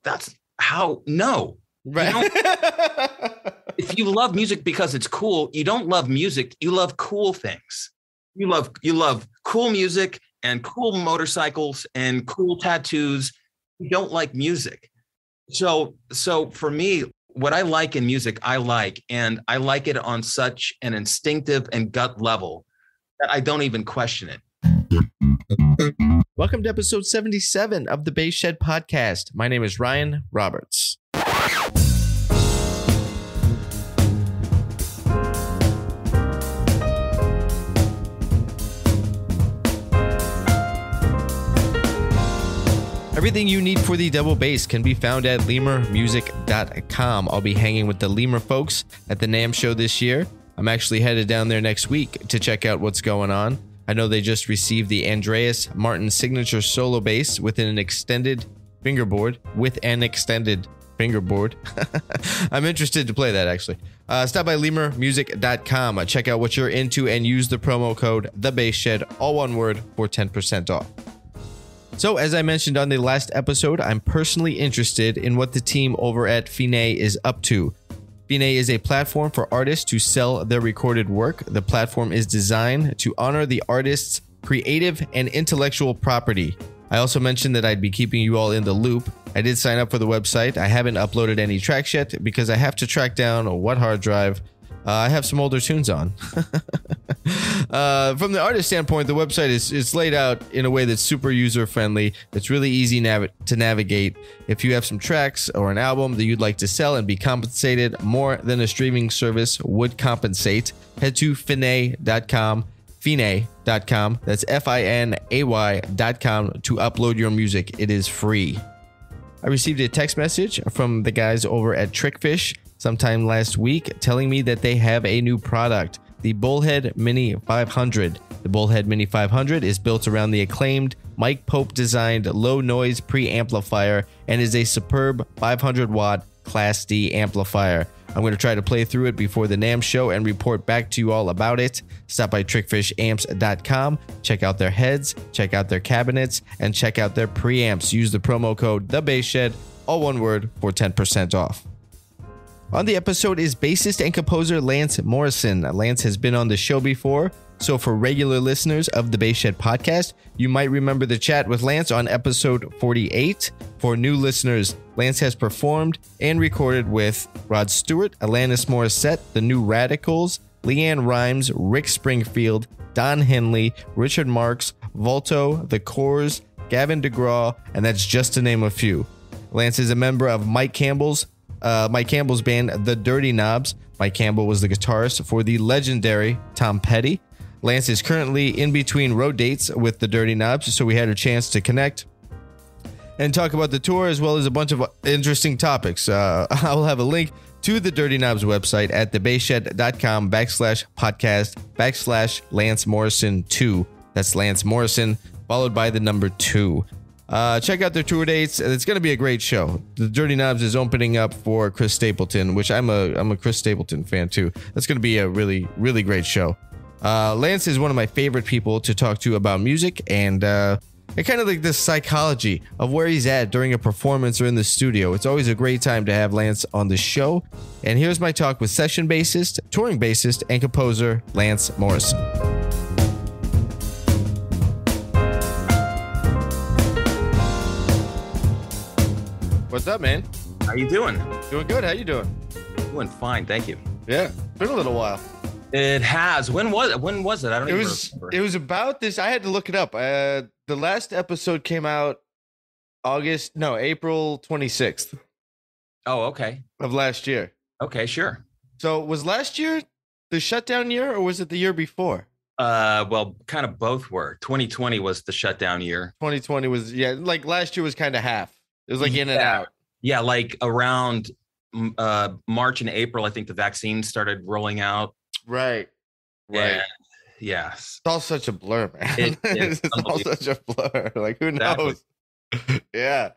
that's how, no. Right. If you love music because it's cool, you don't love music. You love cool things. You love cool music and cool motorcycles and cool tattoos. You don't like music. So for me, what I like in music, and I like it on such an instinctive and gut level that I don't even question it. Welcome to episode 77 of the Bass Shed Podcast. My name is Ryan Roberts. Everything you need for the double bass can be found at lemurmusic.com. I'll be hanging with the Lemur folks at the NAMM show this year. I'm actually headed down there next week to check out what's going on. I know they just received the Andreas Martin signature solo bass with an extended fingerboard. I'm interested to play that, actually. Stop by lemurmusic.com. Check out what you're into and use the promo code TheBassShed, all one word, for 10% off. So, as I mentioned on the last episode, I'm personally interested in what the team over at Fine is up to. Fine is a platform for artists to sell their recorded work. The platform is designed to honor the artist's creative and intellectual property. I also mentioned that I'd be keeping you all in the loop. I did sign up for the website. I haven't uploaded any tracks yet because I have to track down what hard drive I have some older tunes on. From the artist standpoint, the website is laid out in a way that's super user-friendly. It's really easy to navigate. If you have some tracks or an album that you'd like to sell and be compensated more than a streaming service would compensate, head to Finay.com. Finay.com. That's Finay.com to upload your music. It is free. I received a text message from the guys over at Trickfish sometime last week telling me that they have a new product, the Bullhead Mini 500. The Bullhead Mini 500 is built around the acclaimed Mike Pope designed low noise preamplifier and is a superb 500 watt Class D amplifier. I'm going to try to play through it before the NAMM show and report back to you all about it. Stop by trickfishamps.com, check out their heads, check out their cabinets, and check out their preamps. Use the promo code TheBassShed, all one word, for 10% off. On the episode is bassist and composer Lance Morrison. Lance has been on the show before, so for regular listeners of the Bass Shed podcast, you might remember the chat with Lance on episode 48. For new listeners, Lance has performed and recorded with Rod Stewart, Alanis Morissette, The New Radicals, Leanne Rimes, Rick Springfield, Don Henley, Richard Marx, Volto, the Coors, Gavin DeGraw, and that's just to name a few. Lance is a member of Mike Campbell's band, The Dirty Knobs. Mike Campbell was the guitarist for the legendary Tom Petty. Lance is currently in between road dates with The Dirty Knobs, so we had a chance to connect and talk about the tour as well as a bunch of interesting topics. I'll have a link to the Dirty Knobs website at thebassshed.com/podcast/Lance Morrison 2. That's Lance Morrison, followed by the number 2. Check out their tour dates. It's going to be a great show. The Dirty Knobs is opening up for Chris Stapleton, which I'm a Chris Stapleton fan too. That's going to be a really, really great show. Lance is one of my favorite people to talk to about music and kind of like the psychology of where he's at during a performance or in the studio. It's always a great time to have Lance on the show. And here's my talk with session bassist, touring bassist, and composer Lance Morrison. What's up, man? How you doing? Doing good. How you doing? Doing fine, thank you. Yeah, been a little while. It has. When was it? I don't even remember. It was about this. I had to look it up. The last episode came out April 26th. Oh, okay. Of last year. Okay, sure. So was last year the shutdown year or was it the year before? Well, kind of both were. 2020 was the shutdown year. 2020 was, like last year was kind of half. It was like in and out. Yeah, like around March and April, I think the vaccine started rolling out. Right. And, yes. It's all such a blur, man. It's all such a blur. Like, who knows? Exactly. Yeah.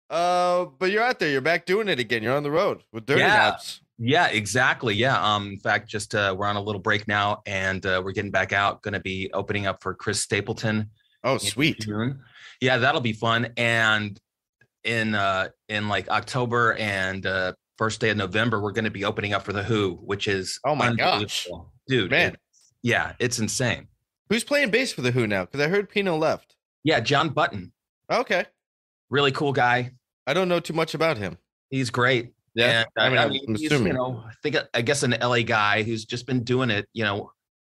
But you're out there. You're back doing it again. You're on the road with Dirty Knobs. Yeah, exactly. Yeah. In fact, just we're on a little break now, and we're getting back out. Going to be opening up for Chris Stapleton. Oh, sweet. June. Yeah, that'll be fun. And in like October and first day of November, we're going to be opening up for the Who, which is Oh my gosh, dude, man. It's insane. Who's playing bass for the Who now? Because I heard Pino left. Yeah, John Button. Okay. Really cool guy. I don't know too much about him. He's great. Yeah. And, I'm he's, assuming. I guess an LA guy who's just been doing it,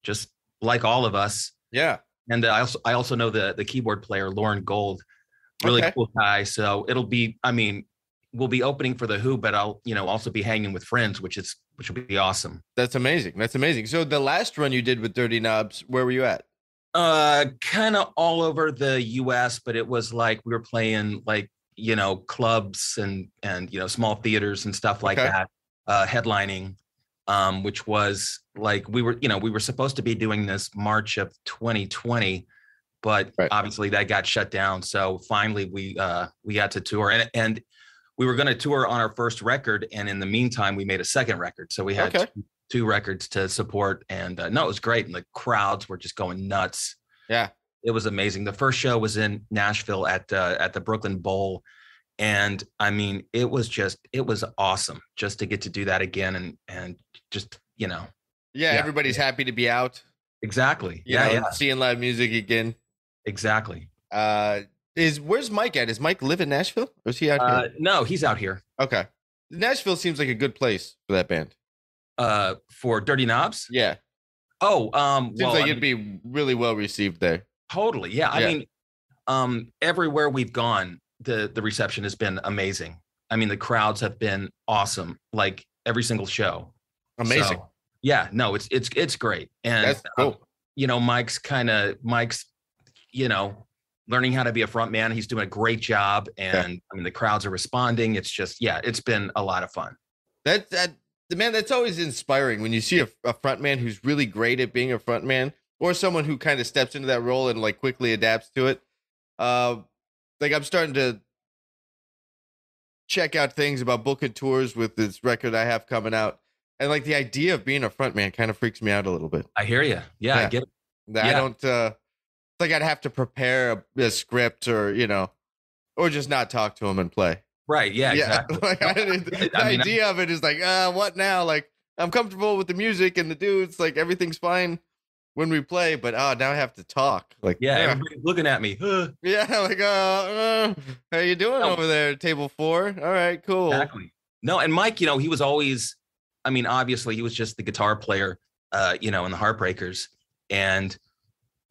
just like all of us. Yeah. And I also know the keyboard player, Lauren Gold, really cool guy. So we'll be opening for the Who, but I'll, also be hanging with friends, which will be awesome. That's amazing. So the last run you did with Dirty Knobs, where were you at? Kind of all over the US, but it was like we were playing like, clubs and small theaters and stuff like that, headlining, which was like we were supposed to be doing this March of 2020, but obviously that got shut down. So finally we got to tour and we were going to tour on our first record. And in the meantime, we made a second record. So we had two records to support. And no, it was great. And the crowds were just going nuts. Yeah. It was amazing. The first show was in Nashville at the Brooklyn Bowl. And I mean, it was awesome just to get to do that again. And just, everybody's happy to be out. Exactly. Seeing live music again. Exactly. Where's Mike at? Is Mike live in Nashville? Or is he out here? No, he's out here. Okay. Nashville seems like a good place for that band. For Dirty Knobs? Yeah. Oh, seems like it'd be really well received there. Totally. Yeah. I mean, everywhere we've gone, the reception has been amazing. I mean, the crowds have been awesome. Like every single show. Amazing. So, yeah, no, it's great. And that's cool. Mike's learning how to be a front man. He's doing a great job. And I mean, the crowds are responding. It's just, it's been a lot of fun. That's always inspiring when you see a front man who's really great at being a front man, or someone who kind of steps into that role and like quickly adapts to it. Like I'm starting to check out things about booking tours with this record I have coming out. And like the idea of being a front man kind of freaks me out a little bit. I hear you. Yeah. I get it. I don't, like I'd have to prepare a script or just not talk to him and play. Right. Yeah. Exactly. Like, the idea of it is like, what now? Like I'm comfortable with the music and the dudes, like everything's fine when we play, but now I have to talk. Like, everybody's looking at me. Yeah. Like, how you doing over there? Table 4. All right, cool. Exactly. No. And Mike, he was always, obviously he was just the guitar player, in the Heartbreakers, and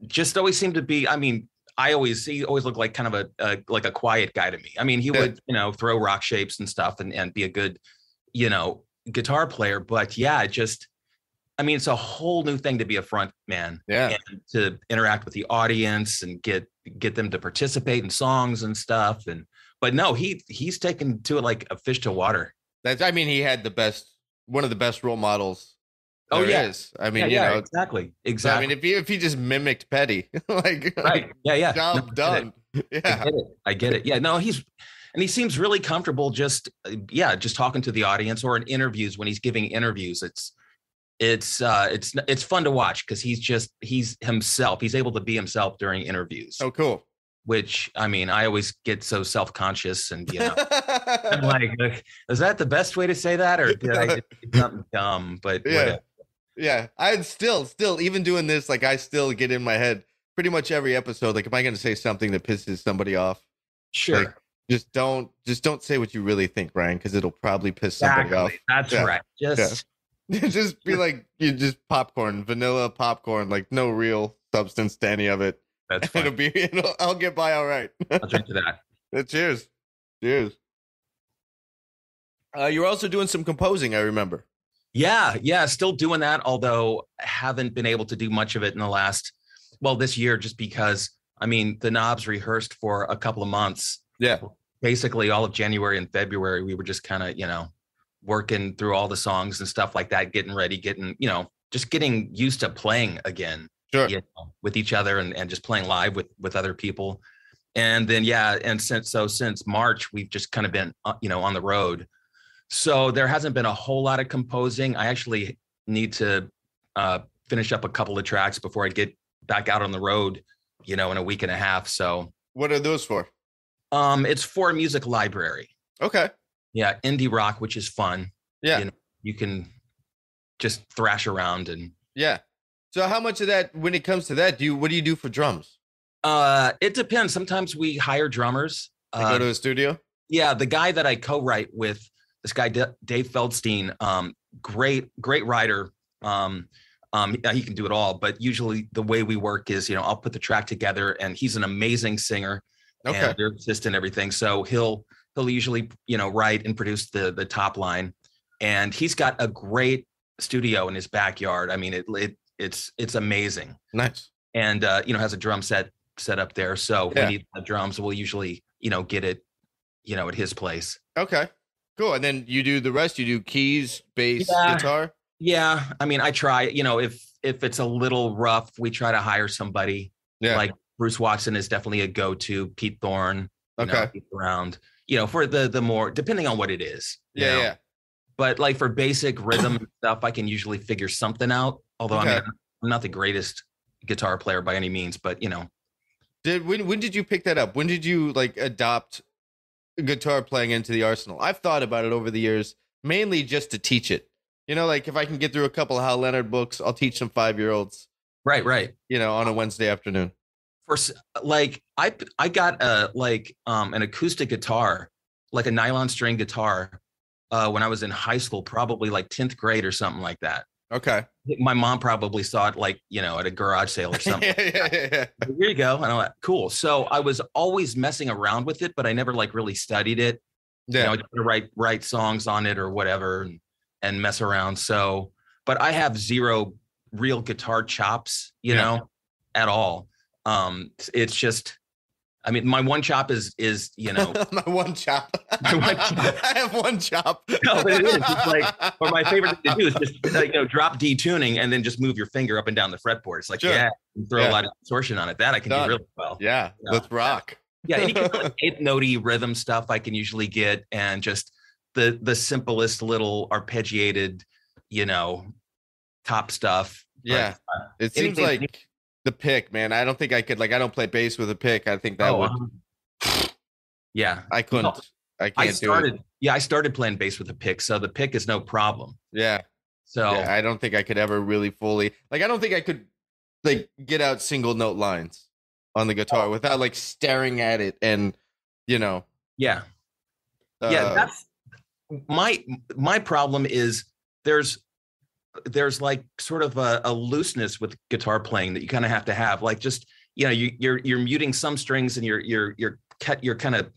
just always seemed to be, he always looked like kind of a quiet guy to me. I mean, he would, throw rock shapes and stuff and be a good, guitar player. But it's a whole new thing to be a front man. Yeah. And to interact with the audience and get them to participate in songs and stuff. But no, he's taken to it like a fish to water. He had one of the best role models. Is. Exactly. If he just mimicked Petty, like, right. Yeah. Job done. Yeah. I get it. Yeah. No, he seems really comfortable just talking to the audience or in interviews when he's giving interviews. It's fun to watch because he's himself. He's able to be himself during interviews. Oh, cool. Which, I always get so self-conscious and, I'm like, is that the best way to say that? Or did I get something dumb? But yeah. Yeah, I'd still even doing this, like I still get in my head pretty much every episode. Like, am I going to say something that pisses somebody off? Sure. Like, just don't say what you really think, Ryan, because it'll probably piss somebody off. That's right. Just be like, you just popcorn, vanilla popcorn, like no real substance to any of it. That's fine. I'll get by all right. I'll drink to that. Cheers. You're also doing some composing, I remember. Yeah, still doing that, although I haven't been able to do much of it in this year, just because, the Knobs rehearsed for a couple of months. Yeah. Basically all of January and February, we were just kind of, working through all the songs and stuff like that, getting ready, just getting used to playing again. Sure. With each other and just playing live with other people. And then, since March, we've just kind of been, on the road. So there hasn't been a whole lot of composing. I actually need to finish up a couple of tracks before I get back out on the road, in a week and a half. So what are those for? It's for a music library. Okay. Yeah, indie rock, which is fun. Yeah. You know, you can just thrash around and Yeah. So how much of that, when it comes to that, what do you do for drums? it depends. Sometimes we hire drummers. Go to a studio? Yeah, the guy that I co-write with, this guy Dave Feldstein, great writer. He can do it all, but usually the way we work is, I'll put the track together, and he's an amazing singer. Okay. And lyricist and everything. So he'll usually, write and produce the top line, and he's got a great studio in his backyard. I mean, it's amazing. Nice. And has a drum set up there. So Yeah. we need the drums. We'll usually, get it, at his place. Okay, cool. And then you do the rest. You do keys, bass, guitar. Yeah. I mean, I try, if it's a little rough, we try to hire somebody. Yeah. Like Bruce Watson is definitely a go-to. Pete Thorne. Okay. Around, for the more, depending on what it is. Yeah. But like for basic rhythm stuff, I can usually figure something out. Although Okay. I'm not the greatest guitar player by any means, but When did you pick that up? When did you adopt guitar playing into the arsenal? I've thought about it over the years, mainly just to teach it. If I can get through a couple of Hal Leonard books, I'll teach some 5-year-olds. Right. On a Wednesday afternoon. For I got an acoustic guitar, like a nylon string guitar, when I was in high school, probably like 10th grade or something like that. Okay. My mom probably saw it at a garage sale or something. Yeah. Here you go. And I'm like, cool. So I was always messing around with it, but I never really studied it. Yeah. I just write songs on it or whatever and mess around. So, but I have zero real guitar chops, at all. It's just, I mean, my one chop is my one chop. I have one chop. No, but it is. It's or my favorite thing to do is just drop D tuning and then just move your finger up and down the fretboard. It's Sure. Throw a lot of distortion on it. That I can do really well. Yeah, let's rock. Yeah, any kind of eighth notey rhythm stuff I can usually get, and just the simplest little arpeggiated, top stuff. Yeah, but, it seems like the pick, man. I don't think I could. I don't play bass with a pick. I think that would. Yeah, I couldn't. No, I can't do it. Yeah, I started playing bass with a pick, so the pick is no problem. Yeah. So yeah, I don't think I could ever really fully. I don't think I could get out single note lines on the guitar without staring at it and Yeah. That's my problem is there's sort of a looseness with guitar playing that you kind of have to have, just you're muting some strings and you're kind of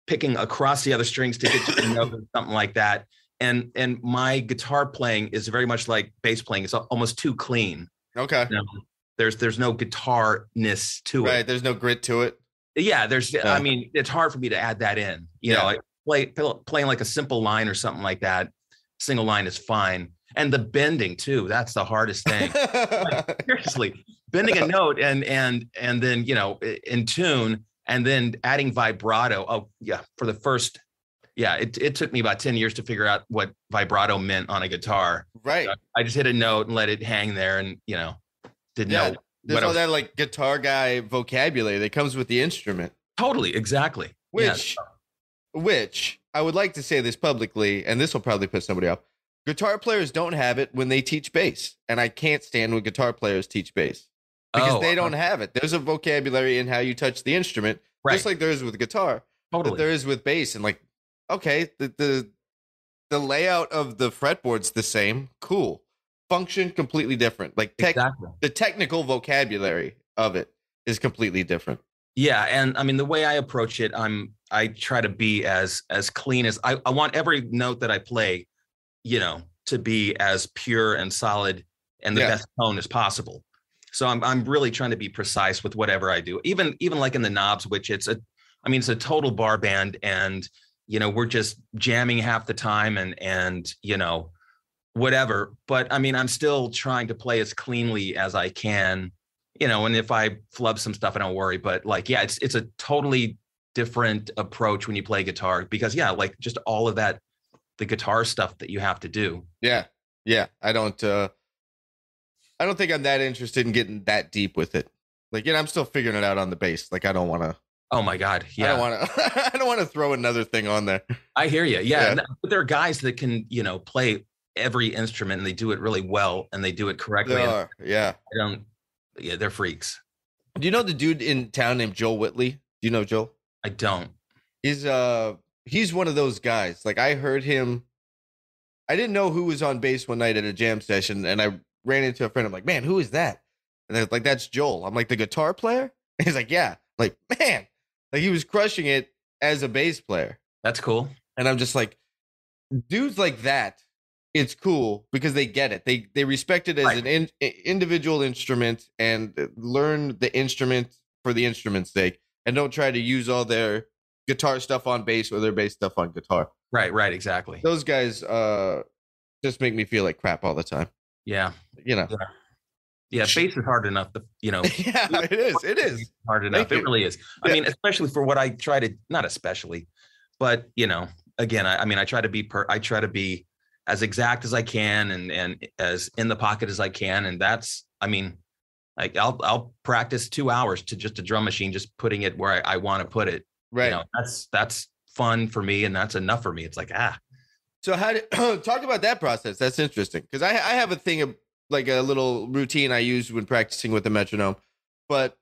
picking across the other strings to get to the note or something like that, and my guitar playing is very much like bass playing. It's almost too clean. Okay. There's no guitar-ness to it. Right, there's no grit to it. Yeah, I mean, it's hard for me to add that in. Playing like a simple line or something like that. Single line is fine. And the bending too, that's the hardest thing. Seriously, bending a note and then, in tune and then adding vibrato. Oh yeah. For the first, it took me about 10 years to figure out what vibrato meant on a guitar. Right. I just hit a note and let it hang there and, didn't know. There's all that guitar guy vocabulary that comes with the instrument. Totally. Exactly. Which I would like to say this publicly, and this will probably put somebody off. Guitar players don't have it when they teach bass, and I can't stand when guitar players teach bass because they don't have it. There's a vocabulary in how you touch the instrument, just like there is with guitar. Totally. But there is with bass, and okay, the layout of the fretboard's the same. Cool. Function completely different. Exactly. The technical vocabulary of it is completely different. Yeah, and I mean the way I approach it, I try to be as clean as I want every note that I play, to be as pure and solid and the best tone as possible. So I'm really trying to be precise with whatever I do. Even like in the knobs, which it's a total bar band, and we're just jamming half the time and whatever. But I mean, I'm still trying to play as cleanly as I can, and if I flub some stuff, I don't worry. But it's a totally different approach when you play guitar because just all of that, the guitar stuff that you have to do. Yeah. I don't think I'm that interested in getting that deep with it. I'm still figuring it out on the bass. I don't want to Oh my God. I don't Yeah. want to. I don't want to throw another thing on there. I hear you. Yeah. Yeah. But there are guys that can, play every instrument and they do it really well and they do it correctly. There And are. Yeah. I don't, yeah, they're freaks. Do you know the dude in town named Joel Whitley? Do you know Joel? I don't. He's one of those guys. Like I heard him. I didn't know who was on bass one night at a jam session, and I ran into a friend. I'm like, man, who is that? And they're like, that's Joel. I'm like, the guitar player? And he's like, yeah. I'm like, man, like he was crushing it as a bass player. That's cool. And I'm just like, dudes like that, it's cool because they get it. They respect it as Right. an individual instrument and learn the instrument for the instrument's sake, and don't try to use all their guitar stuff on bass or their bass stuff on guitar. Right. Exactly. Those guys just make me feel like crap all the time. Yeah. You know. Yeah. Bass is hard enough to, Yeah, it is. It is hard enough. Thank you. It really is. Yeah. I mean, especially for what I try to, not especially, but again, I try to be as exact as I can and as in the pocket as I can. And that's, like I'll practice 2 hours to just a drum machine, just putting it where I want to put it. right. That's fun for me. And that's enough for me. It's like, So how do talk about that process? That's interesting because I have a thing of like a little routine I use when practicing with the metronome. But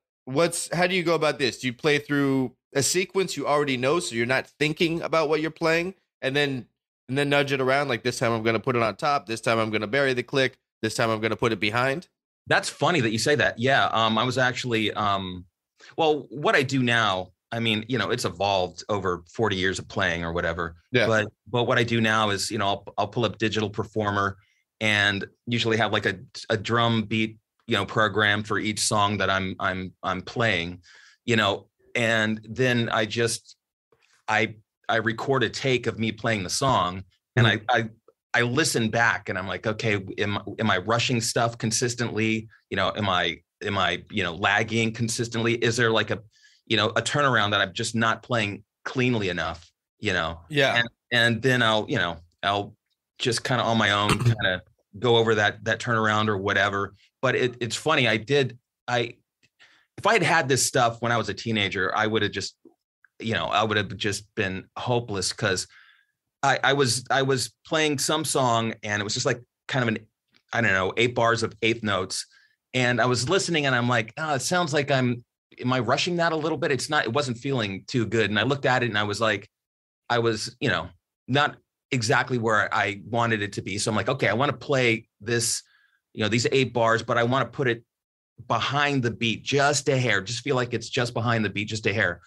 how do you go about this? Do you play through a sequence you already know, so you're not thinking about what you're playing, and then nudge it around? Like this time I'm going to put it on top. This time I'm going to bury the click. This time I'm going to put it behind. that's funny that you say that. Yeah. I was actually, well, what I do now, it's evolved over 40 years of playing or whatever. Yeah. But what I do now is, I'll pull up Digital Performer and usually have like a drum beat, program for each song that I'm playing, and then I record a take of me playing the song, and I listen back and I'm like, okay, am I rushing stuff consistently? Am I lagging consistently? Is there like a turnaround that I'm just not playing cleanly enough, Yeah. And then I'll just kind of on my own kind of go over that turnaround or whatever. But it's funny. If I had this stuff when I was a teenager, I would have just been hopeless because I was playing some song and it was just like kind of 8 bars of eighth notes. And I was listening and I'm like, oh, it sounds like am I rushing that a little bit? It wasn't feeling too good. And I looked at it and I was like, not exactly where I wanted it to be. So I'm like, okay, I want to play this, these 8 bars, but I want to put it behind the beat, just a hair, just feel like it's just behind the beat, just a hair.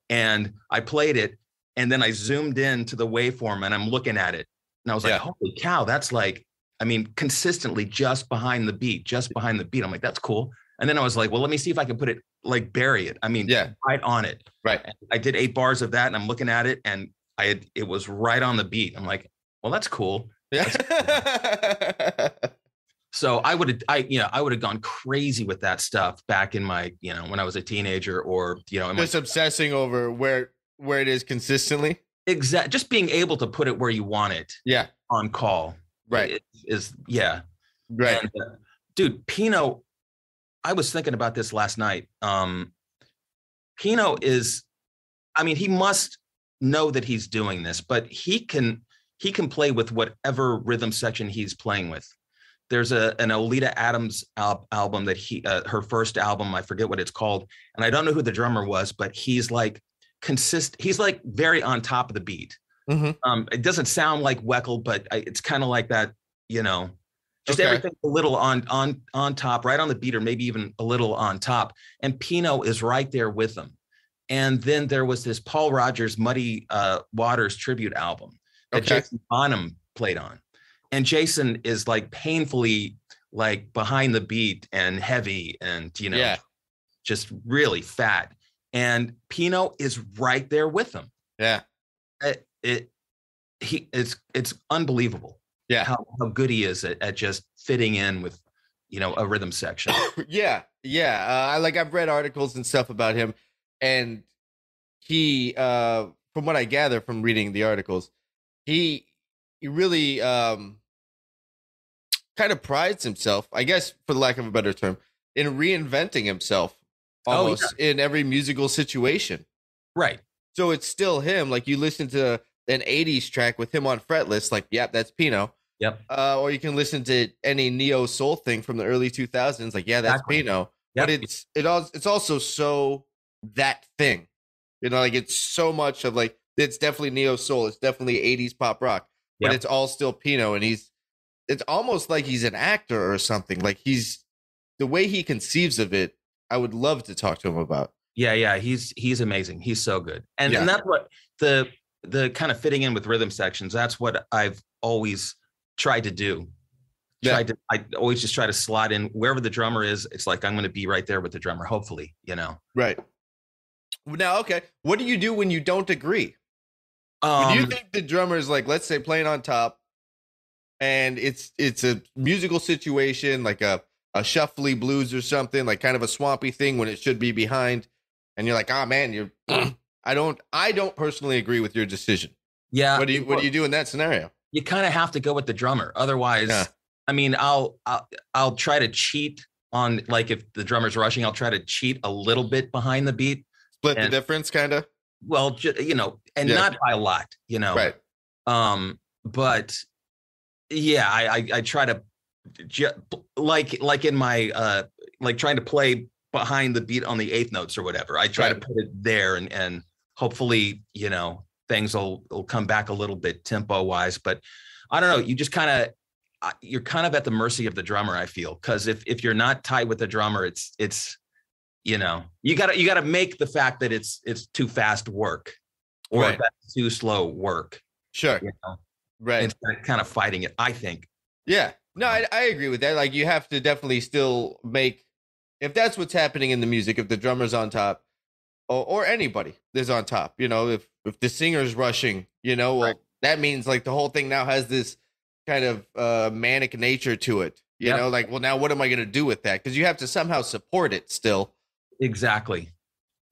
And I played it. And then I zoomed in to the waveform and I'm looking at it. And I was like, holy cow, that's like, consistently just behind the beat. I'm like, that's cool. And then I was like, well, let me see if I can put it, like bury it. Right on it. Right. I did 8 bars of that and I'm looking at it and it was right on the beat. I'm like, well, that's cool. Yeah. So I would have gone crazy with that stuff back in my, when I was a teenager or, just obsessing over where it is consistently. Just being able to put it where you want it. Yeah. On call. Right. Yeah. Right. And, dude, Pino, I was thinking about this last night. Pino is, he must know that he's doing this, but he can play with whatever rhythm section he's playing with. There's an Oleta Adams album that her first album, I forget what it's called. And I don't know who the drummer was, but he's like he's like very on top of the beat. Mm-hmm. It doesn't sound like Weckl, but it's kind of like that, just everything a little on top, right on the beat, or maybe even a little on top. And Pino is right there with them. And then there was this Paul Rogers Muddy Waters tribute album that Jason Bonham played on. And Jason is like painfully like behind the beat and heavy and, just really fat. And Pino is right there with them. Yeah. It's unbelievable. Yeah. How good he is at just fitting in with, a rhythm section. Yeah. Yeah. I've read articles and stuff about him, and he, from what I gather from reading the articles, he really, kind of prides himself, I guess, for the lack of a better term, in reinventing himself almost in every musical situation. Right. So it's still him. Like you listen to an 80s track with him on fretless, like, yep, that's Pino. Yep. Or you can listen to any neo soul thing from the early 2000s, like, yeah, that's Exactly. Pino. Yep. But it's also so that thing, like it's so much of like, it's definitely neo soul. It's definitely 80s pop rock, but it's all still Pino. And it's almost like he's an actor or something. Like the way he conceives of it, I would love to talk to him about. Yeah. He's amazing. He's so good. And that's what the kind of fitting in with rhythm sections. That's what I've always tried to do. I always just try to slot in wherever the drummer is. It's like, I'm going to be right there with the drummer, hopefully, Right. Now, okay. What do you do when you don't agree? When you think the drummer is like, let's say playing on top and it's a musical situation, like a shuffly blues or something, like kind of a swampy thing when it should be behind. And you're like, oh man, I don't personally agree with your decision. Yeah. What do you do in that scenario? You kind of have to go with the drummer. Otherwise, I mean, I'll try to cheat on, like, if the drummer's rushing, I'll try to cheat a little bit behind the beat. Split the difference, kind of. Well, not by a lot, Right. But yeah, I try to like in my like trying to play behind the beat on the eighth notes or whatever. I try to put it there and hopefully, things will come back a little bit tempo wise, but I don't know. You just you're kind of at the mercy of the drummer, I feel, because if you're not tight with the drummer, it's you gotta make the fact that it's too fast work or that's too slow work. Sure. Right. Instead of kind of fighting it, I think. Yeah. No, I agree with that. Like, you have to definitely still make, if that's what's happening in the music, if the drummer's on top or anybody is on top, if the singer's rushing, well, that means like the whole thing now has this kind of manic nature to it, you know, like, well, now what am I going to do with that? Because you have to somehow support it still. Exactly.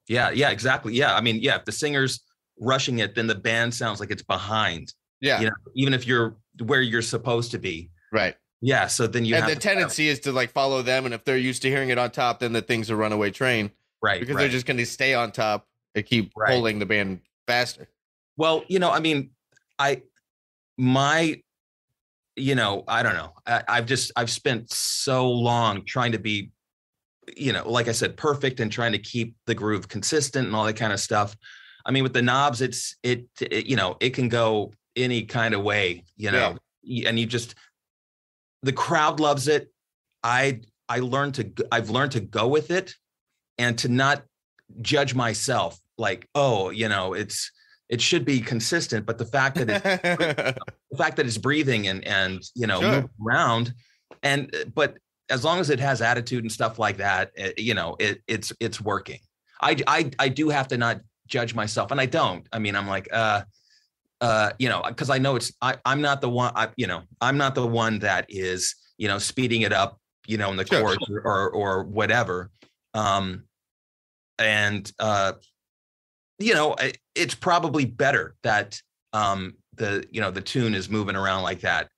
Yeah, exactly. Yeah. I mean, if the singer's rushing it, then the band sounds like it's behind. Yeah. Even if you're where you're supposed to be. Right. Yeah. So then the tendency is to like follow them. And if they're used to hearing it on top, then the thing's a runaway train. Right. Because they're just going to stay on top and keep pulling the band faster. Well, I mean, I don't know. I've spent so long trying to be, like I said, perfect and trying to keep the groove consistent and all that kind of stuff. I mean, with the knobs, it can go any kind of way, and the crowd loves it. I've learned to go with it and to not judge myself like, it should be consistent, but the fact that it's breathing and moving around but as long as it has attitude and stuff like that, it's working. I do have to not judge myself, and I don't. I mean, I'm like, because I know I'm not the one. I'm not the one that is, speeding it up, in the chorus or whatever. It's probably better that the tune is moving around like that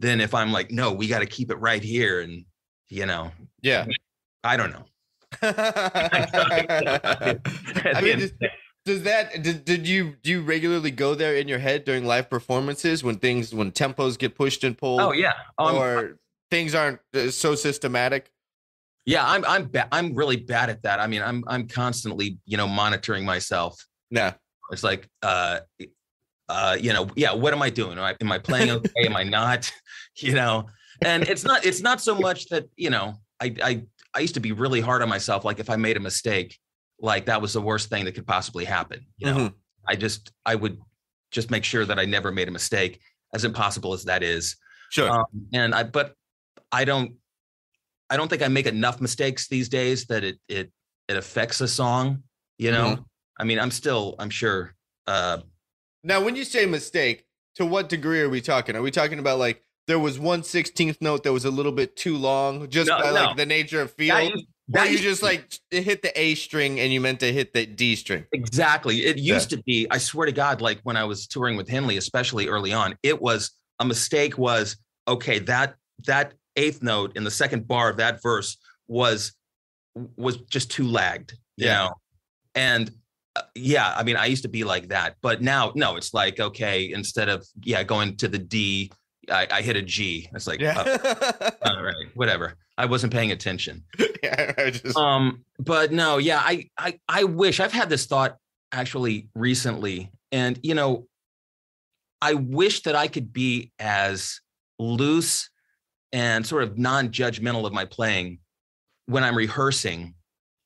than if I'm like, no, we got to keep it right here, and I don't know. I mean, do you regularly go there in your head during live performances when tempos get pushed and pulled? Oh yeah. Or things aren't so systematic? Yeah, I'm really bad at that. I mean, I'm constantly, monitoring myself. Yeah. It's like, what am I doing? Am I playing okay? Am I not? And it's not so much that, I used to be really hard on myself. Like if I made a mistake, like that was the worst thing that could possibly happen. I would just make sure that I never made a mistake, as impossible as that is. Sure. But I don't think I make enough mistakes these days that it affects a song, I mean, I'm sure. Now, when you say mistake, to what degree are we talking? Are we talking about like there was 1/16th note that was a little bit too long, like the nature of feel? Or you just like hit the A string and you meant to hit the D string? Exactly. It used to be, I swear to God, like when I was touring with Henley, especially early on, it was a mistake was, okay, that eighth note in the second bar of that verse was just too lagged, you know? And Yeah, I mean, I used to be like that, but now, no, it's like, okay, instead of, going to the D, I hit a G. It's like, Yeah. all right, whatever. I wasn't paying attention. Yeah, But no, yeah, I wish. I've had this thought actually recently, and I wish that I could be as loose and sort of non-judgmental of my playing when I'm rehearsing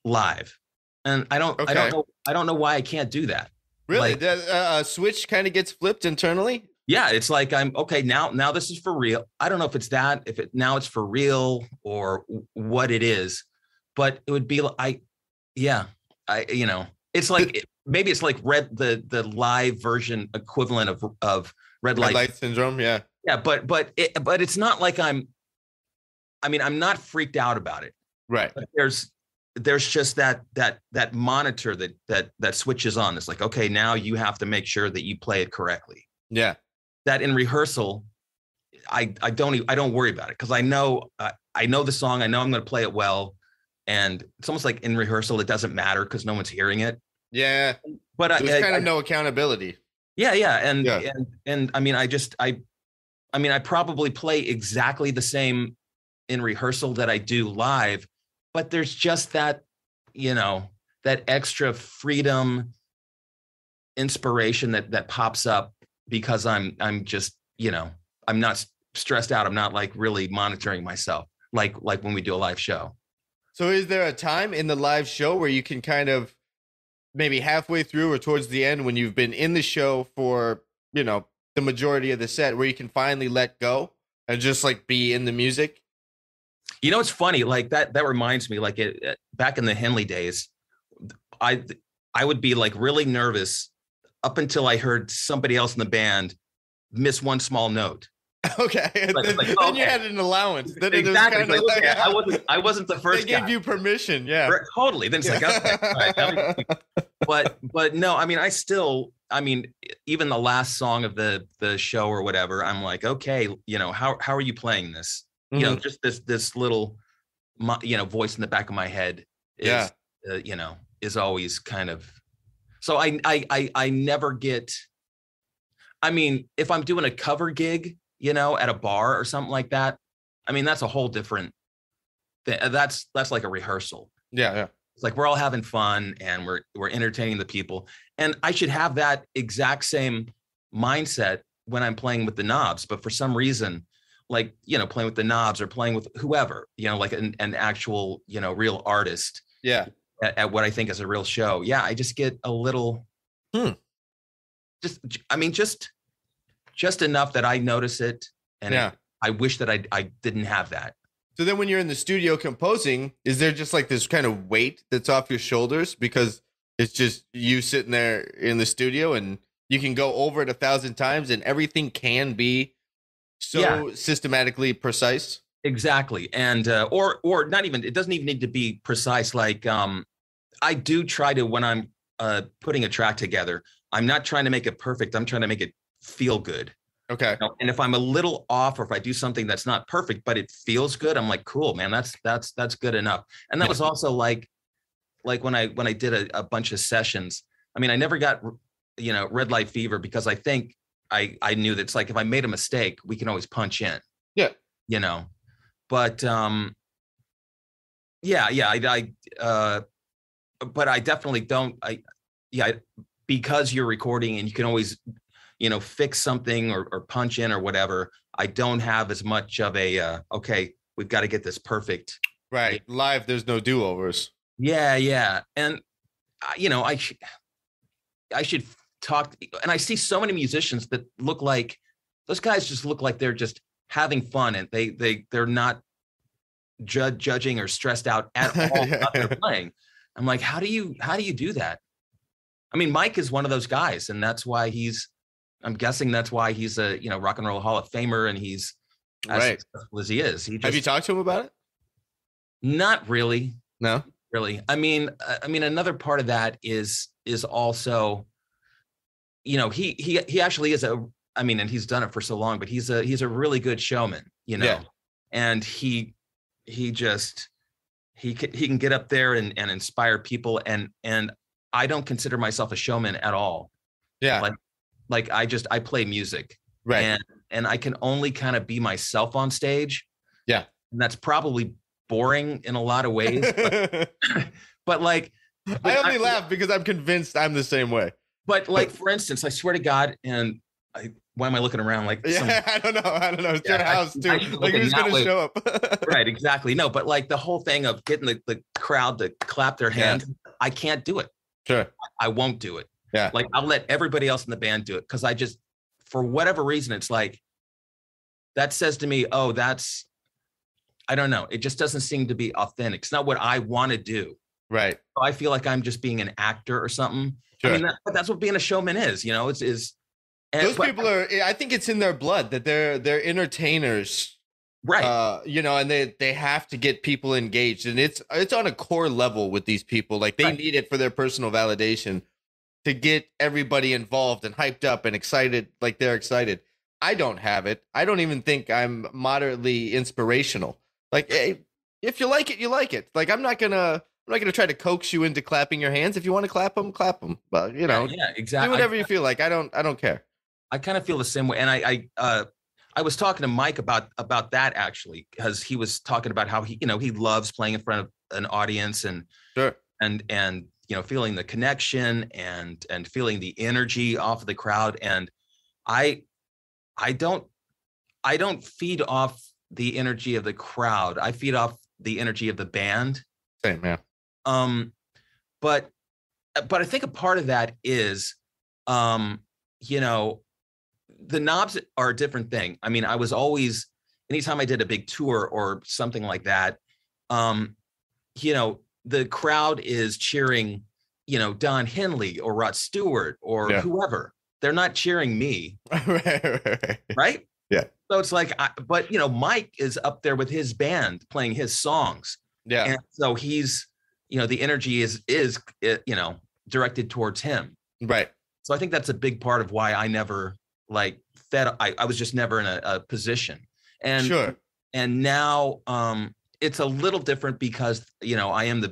live. And I don't know why I can't do that. Really? Like, That switch kind of gets flipped internally? yeah, it's like, I'm okay now this is for real. I don't know if it's that, now it's for real or what it is, but it would be it's like, maybe it's like the live version equivalent of red light syndrome. Yeah. Yeah, but it's not like I'm not freaked out about it. Right. But there's just that monitor that switches on. It's like, okay, now you have to make sure that you play it correctly. Yeah. That in rehearsal, I don't worry about it, because I know the song. I know I'm going to play it well, and it's almost like in rehearsal it doesn't matter because no one's hearing it. Yeah. But there's kind of no accountability. Yeah, and I mean, I probably play exactly the same in rehearsal that I do live, but there's just that extra freedom, inspiration that pops up because I'm just, I'm not stressed out. I'm not like really monitoring myself like when we do a live show. So is there a time in the live show where you can kind of maybe halfway through or towards the end, when you've been in the show for, the majority of the set, where you can finally let go and just like be in the music? It's funny, like that reminds me, like back in the Henley days, I would be like really nervous up until I heard somebody else in the band miss one small note. Okay. Then you had an allowance. Then exactly. I wasn't the first guy. They gave you permission. Yeah. Totally. Then it's like, okay, all right, but no, I mean, even the last song of the show or whatever, I'm like, okay, how are you playing this? Mm-hmm. Just this little, voice in the back of my head is, is always kind of, so I never get, I mean, if I'm doing a cover gig, at a bar or something like that, I mean, that's a whole different thing. That's like a rehearsal. Yeah. It's like we're all having fun and we're entertaining the people. And I should have that exact same mindset when I'm playing with the knobs. But for some reason, like, playing with the knobs or playing with whoever, like an actual, real artist. Yeah. At what I think is a real show. Yeah. I just get a little, just enough that I notice it. And I wish that I didn't have that. So then when you're in the studio composing, is there just like this kind of weight that's off your shoulders because it's just you sitting there in the studio and you can go over it 1,000 times and everything can be so systematically precise? Exactly. And, or not even, it doesn't even need to be precise. Like, I do try to, when I'm putting a track together, I'm not trying to make it perfect. I'm trying to make it feel good. Okay. And if I'm a little off, or if I do something that's not perfect, but it feels good, I'm like, cool, man, that's good enough. And that was also like when I did a bunch of sessions, I mean, I never got, red light fever because I think I knew that it's like, if I made a mistake, we can always punch in. Yeah. But but I definitely don't. Because you're recording and you can always, fix something or punch in or whatever. I don't have as much of a okay, we've got to get this perfect. Right. Live, there's no do-overs. Yeah. And I should talk. And I see so many musicians that look like those guys just look like they're just having fun and they're not judging or stressed out at all about their playing. I'm like, how do you do that? I mean, Mike is one of those guys, and that's why I'm guessing that's why he's a, Rock and Roll Hall of Famer, and he's as successful as he is. Have you talked to him about it? Not really. No, really. I mean, another part of that is also, he actually is and he's done it for so long, but he's a really good showman, and he can get up there and inspire people. And I don't consider myself a showman at all. Yeah. Like I play music. Right. And I can only kind of be myself on stage. Yeah. And that's probably boring in a lot of ways. But like, I only laugh because I'm convinced I'm the same way. But like, for instance, I swear to God, and why am I looking around like? I don't know. It's your house too. Like, who's going to show up? Right, exactly. No, but like the whole thing of getting the crowd to clap their hands, I can't do it. Sure. I won't do it. Yeah. Like, I'll let everybody else in the band do it because I just, for whatever reason, it's like, that says to me, oh, I don't know. It just doesn't seem to be authentic. It's not what I want to do. Right. So I feel like I'm just being an actor or something. Sure. I mean, that's what being a showman is, you know, those people are, I think it's in their blood that they're entertainers. Right. You know, and they have to get people engaged, and it's on a core level with these people. Like, they need it for their personal validation to get everybody involved and hyped up and excited. Like, they're excited. I don't have it. I don't even think I'm moderately inspirational. Like, hey, if you like it, you like it. Like, I'm not gonna try to coax you into clapping your hands. If you want to clap them, clap them. But, you know, yeah, exactly. Do whatever you feel like. I don't care. I kind of feel the same way. And I was talking to Mike about that actually, because he was talking about how he loves playing in front of an audience and sure. and you know, feeling the connection and feeling the energy off of the crowd. And I don't feed off the energy of the crowd. I feed off the energy of the band. Same, man. But I think a part of that is, you know, the knobs are a different thing. I mean, I was always, anytime I did a big tour or something like that, you know, the crowd is cheering, you know, Don Henley or Rod Stewart or whoever. They're not cheering me. Right? Yeah. So it's like, but you know, Mike is up there with his band playing his songs. Yeah. And so he's, you know, the energy is, you know, directed towards him. Right. So I think that's a big part of why I never like fed. I was just never in a position. And sure. And now it's a little different because, you know, I am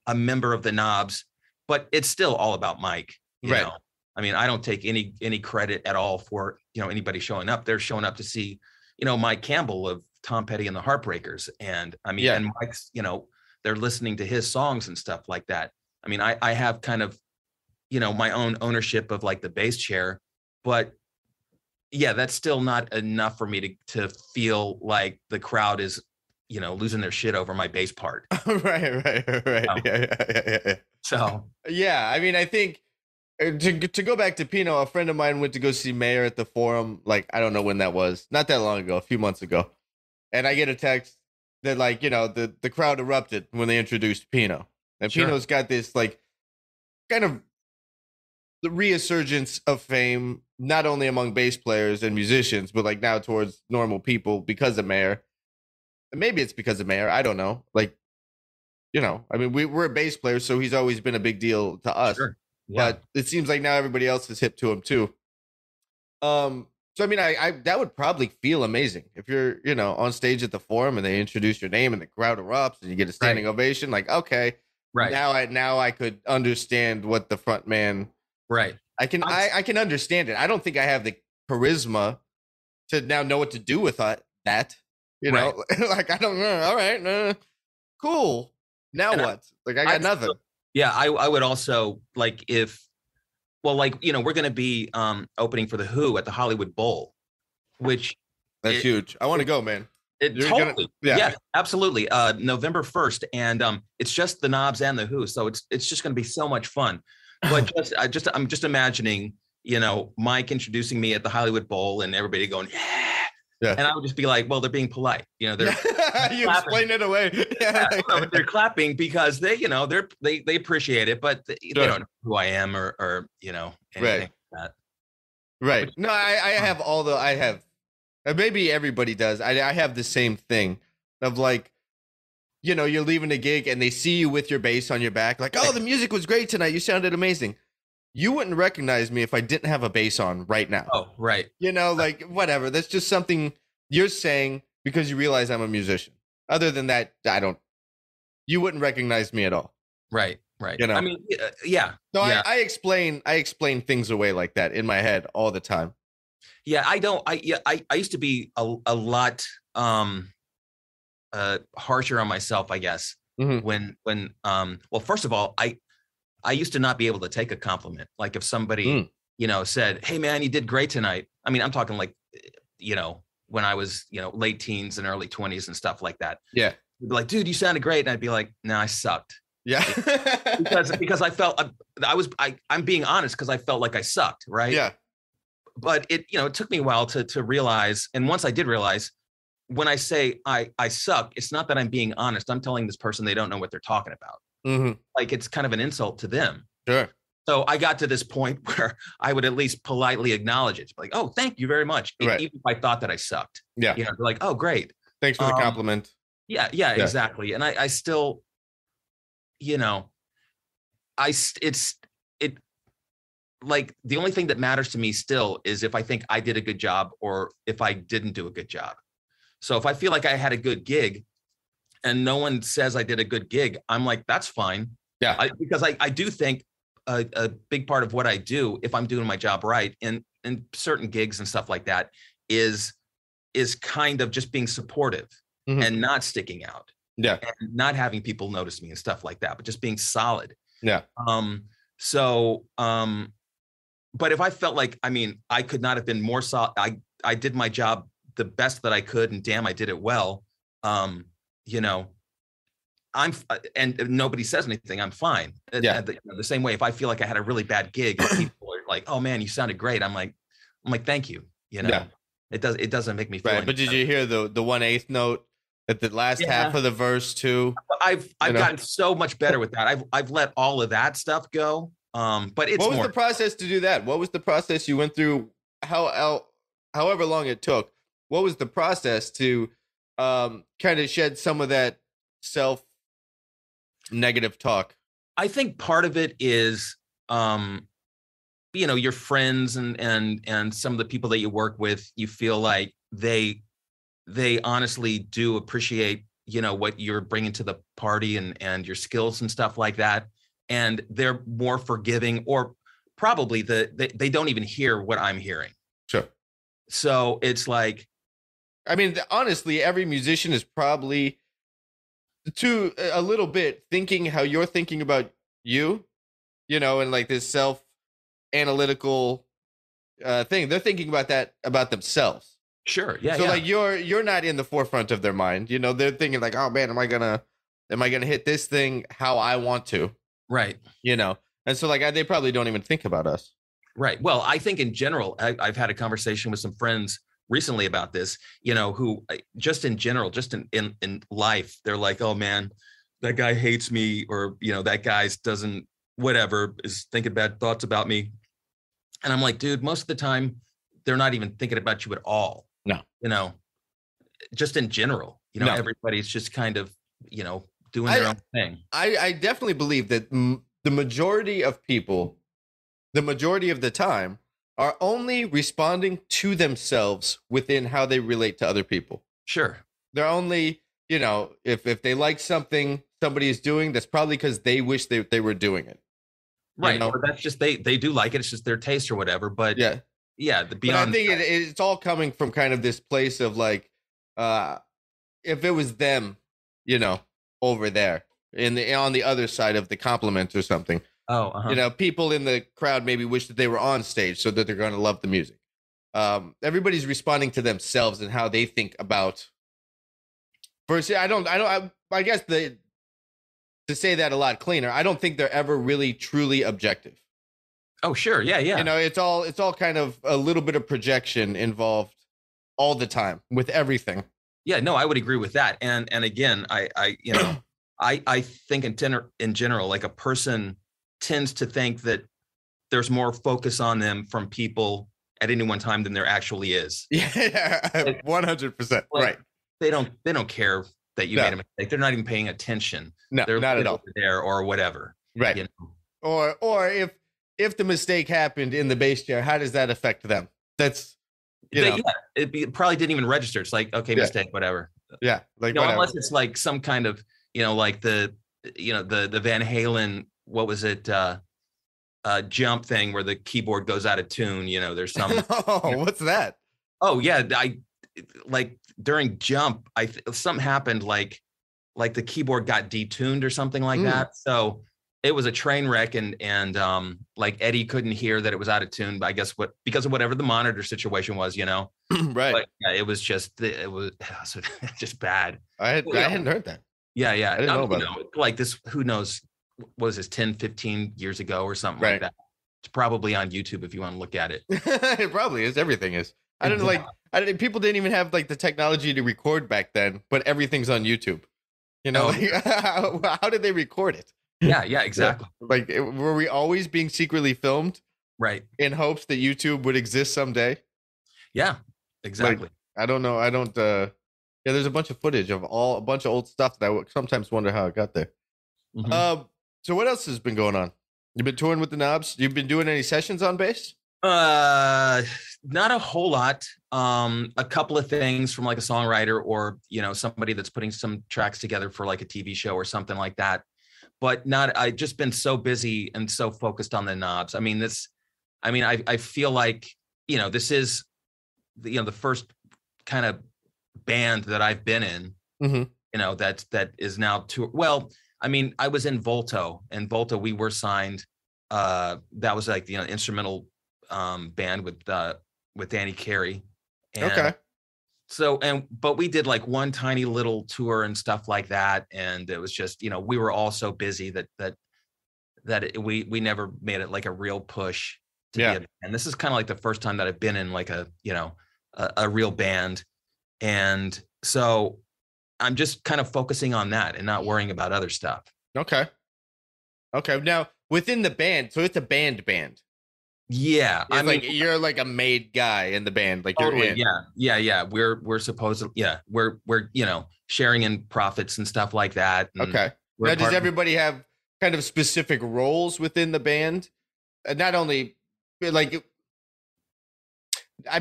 a member of the Knobs, but it's still all about Mike. You know? I mean, I don't take any credit at all for, you know, anybody showing up. They're showing up to see, you know, Mike Campbell of Tom Petty and the Heartbreakers. And I mean, and Mike's, you know, they're listening to his songs and stuff like that. I mean, I have kind of, you know, my own ownership of like the bass chair, but yeah, that's still not enough for me to feel like the crowd is, you know, losing their shit over my bass part. Right. Yeah. So, yeah, I mean, I think to go back to Pino, a friend of mine went to go see Mayer at the Forum. Like, I don't know when that was, not that long ago, a few months ago. And I get a text that, like, you know, the crowd erupted when they introduced Pino. And Pino's got this, like, kind of the resurgence of fame, not only among bass players and musicians, but like now towards normal people because of Mayer. And maybe it's because of Mayer. I don't know. Like, you know, I mean, we're a bass player, so he's always been a big deal to us. Sure. Yeah. But it seems like now everybody else is hip to him too. So I mean, I that would probably feel amazing if you're, you know, on stage at the Forum and they introduce your name and the crowd erupts and you get a standing ovation. Like, okay, now I could understand what the front man. Right. I can understand it. I don't think I have the charisma to now know what to do with that. You know, like, I don't know. All right, cool. Now and what? Like, I got nothing. Yeah, I would also like like, you know, we're going to be opening for the Who at the Hollywood Bowl, which that's huge. I want to go, man. Totally. Yeah, absolutely. November 1st. And it's just the Knobs and the Who. So it's just going to be so much fun. But I'm just imagining, you know, Mike introducing me at the Hollywood Bowl and everybody going, yeah. And I would just be like, well, they're being polite. You know, they're you explain it away. They're clapping because they, you know, they appreciate it, but they don't know who I am or you know, anything like that. Right. No, I have maybe everybody does. I have the same thing of like, you know, you're leaving a gig and they see you with your bass on your back, like, oh, the music was great tonight. You sounded amazing. You wouldn't recognize me if I didn't have a bass on right now. Oh, right. You know, like, whatever. That's just something you're saying because you realize I'm a musician. Other than that, you wouldn't recognize me at all. Right. Right. You know? I mean, yeah. So Yeah. I explain things away like that in my head all the time. Yeah. I used to be a lot harsher on myself, I guess. Mm-hmm. Well, first of all, I used to not be able to take a compliment. Like if somebody, said, "Hey man, you did great tonight." I mean, I'm talking like, when I was, late teens and early 20s and stuff like that. Yeah. They'd be like, "Dude, you sounded great." And I'd be like, "No, I sucked." Yeah. because I felt I'm being honest because I felt like I sucked. Right. Yeah. But it took me a while to realize. And once I did realize, when I say I suck, it's not that I'm being honest. I'm telling this person they don't know what they're talking about. Mm-hmm. Like it's kind of an insult to them. Sure. So I got to this point where I would at least politely acknowledge it. Like, "Oh, thank you very much." Right. Even if I thought that I sucked. Yeah. They're like, "Oh, great. Thanks for the compliment." Yeah, exactly. And I still, it's like the only thing that matters to me still is if I think I did a good job or if I didn't do a good job. So if I feel like I had a good gig and no one says I did a good gig, I'm like, that's fine. Yeah. Because I do think a big part of what I do, if I'm doing my job right, in certain gigs and stuff like that, is kind of just being supportive and not sticking out. Yeah. And not having people notice me and stuff like that, but just being solid. Yeah. But if I felt like, I could not have been more solid, I did my job the best that I could, and damn, I did it well. And nobody says anything, I'm fine. Yeah. The same way, if I feel like I had a really bad gig, and people are like, "Oh man, you sounded great," I'm like, "Thank you." Yeah. It doesn't make me feel right. But did you hear the 1/8 note at the last half of the verse too? I've gotten so much better with that. I've let all of that stuff go. But it's what was the process to do that? What was the process you went through? However long it took, what was the process to kind of shed some of that self negative talk? I think part of it is, your friends and some of the people that you work with, you feel like they honestly do appreciate, what you're bringing to the party and your skills and stuff like that. And they're more forgiving, or probably they don't even hear what I'm hearing. Sure. So it's like, honestly, every musician is probably a little bit thinking how you're thinking about you, and like this self-analytical thing. They're thinking about that about themselves. Sure. Yeah. So like you're not in the forefront of their mind. They're thinking like, "Oh man, am I gonna hit this thing how I want to?" Right. And so like they probably don't even think about us. Right. Well, I think in general, I've had a conversation with some friends recently about this, who just in general, just in life, they're like, "Oh man, that guy hates me," or, "That guy's doesn't, whatever, is thinking bad thoughts about me." And I'm like, dude, most of the time, they're not even thinking about you at all. No. Just in general, No. Everybody's just kind of, doing their own thing. I definitely believe that the majority of people, the majority of the time, are only responding to themselves within how they relate to other people. Sure. They're only, if they like something somebody is doing, that's probably because they wish they were doing it. Right. Or that's just, they do like it. It's just their taste or whatever. But yeah. The But beyond. I think it's all coming from kind of this place of like, if it was them, over there on the other side of the compliment or something. Oh, uh-huh. People in the crowd maybe wish that they were on stage so that they're going to love the music. Everybody's responding to themselves and how they think about. First, I guess to say that a lot cleaner, I don't think they're ever really truly objective. Oh, sure. Yeah. It's all kind of a little bit of projection involved all the time with everything. Yeah, no, I would agree with that. And again, I think in general, like a person tends to think that there's more focus on them from people at any one time than there actually is. Yeah, 100%. Right. They don't care that you made a mistake. They're not even paying attention. No, they're not at all. There or whatever. Right. Or if the mistake happened in the bass chair, how does that affect them? That's it probably didn't even register. It's like, okay, mistake, whatever. Yeah, like whatever. Unless it's like some kind of, like the the Van Halen, what was it? Jump thing where the keyboard goes out of tune. There's some. Oh, what's that? Oh yeah. Like during Jump, something happened like the keyboard got detuned or something like that. So it was a train wreck, and like Eddie couldn't hear that it was out of tune, but I guess because of whatever the monitor situation was, Right. But yeah, it was just just bad. I hadn't heard that. Yeah. I didn't know about it. Like this, who knows, what was this 10, 15 years ago or something Right. like that. It's probably on YouTube if you want to look at it. It probably is. Everything is. People didn't even have like the technology to record back then, but everything's on YouTube. How did they record it? Yeah, exactly. Like, were we always being secretly filmed? Right. In hopes that YouTube would exist someday? Yeah, exactly. Like, I don't know. There's a bunch of footage of a bunch of old stuff that I sometimes wonder how it got there. Mm-hmm. So what else has been going on? You've been touring with the Knobs? You've been doing any sessions on bass? Not a whole lot. A couple of things from like a songwriter or, somebody that's putting some tracks together for like a TV show or something like that. But I've just been so busy and so focused on the Knobs. I feel like, this is the first kind of band that I've been in, that is now tour. Well, I was in Volto, and Volto, we were signed. That was like the instrumental band with Danny Carey. And okay. So, but we did like one tiny little tour and stuff like that. And it was just, we were all so busy that we never made it like a real push to be and this is kind of like the first time that I've been in like a real band. And so I'm just kind of focusing on that and not worrying about other stuff. Okay. Now within the band, so it's a band. Yeah. You're like a made guy in the band. Like totally, you're in. Yeah. We're supposed to, we're sharing in profits and stuff like that. Okay. Now, does everybody have kind of specific roles within the band? Not only like,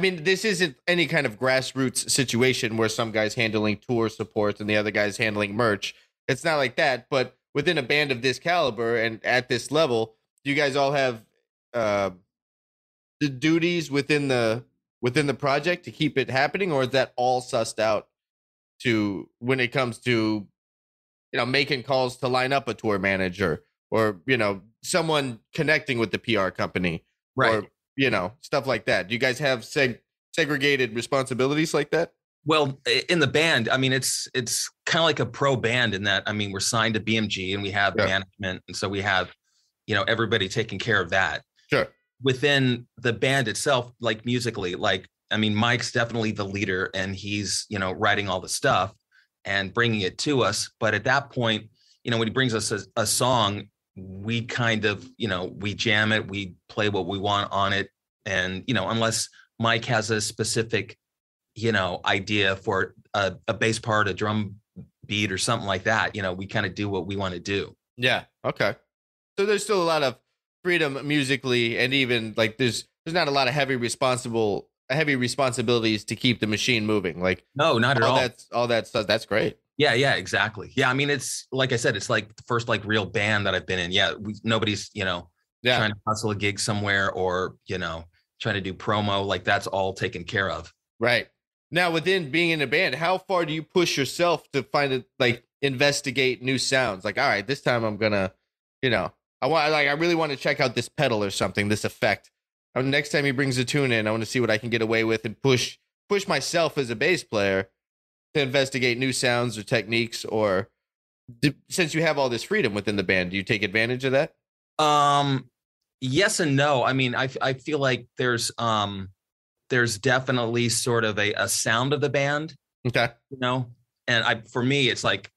this isn't any kind of grassroots situation where some guy's handling tour support and the other guy's handling merch. It's not like that, but within a band of this caliber and at this level, do you guys all have the duties within the project to keep it happening, or is that all sussed out to when it comes to making calls to line up a tour manager or someone connecting with the PR company, right? Or stuff like that? Do you guys have segregated responsibilities like that? Well, in the band, it's kind of like a pro band in that we're signed to BMG and we have management, and so we have everybody taking care of that. Sure. Within the band itself, like musically, Mike's definitely the leader, and he's writing all the stuff and bringing it to us. But at that point, when he brings us a song, we kind of we jam it, we play what we want on it, and unless Mike has a specific idea for a bass part, a drum beat, or something like that, we kind of do what we want to do. Yeah. Okay. So there's still a lot of freedom musically, and even like there's not a lot of heavy responsibilities to keep the machine moving. Like, no, not at all. All that stuff. That's great. Yeah, exactly. Yeah, it's like I said, it's like the first like real band that I've been in. Yeah, nobody's trying to hustle a gig somewhere or trying to do promo. Like that's all taken care of. Right. Now, within being in a band, how far do you push yourself to investigate new sounds? Like, all right, this time I'm gonna, I really want to check out this pedal or something, this effect. Next time he brings a tune in, I want to see what I can get away with and push myself as a bass player to investigate new sounds or techniques. Or since you have all this freedom within the band, do you take advantage of that? Yes and no. I feel like there's definitely sort of a sound of the band. Okay. And for me, it's like,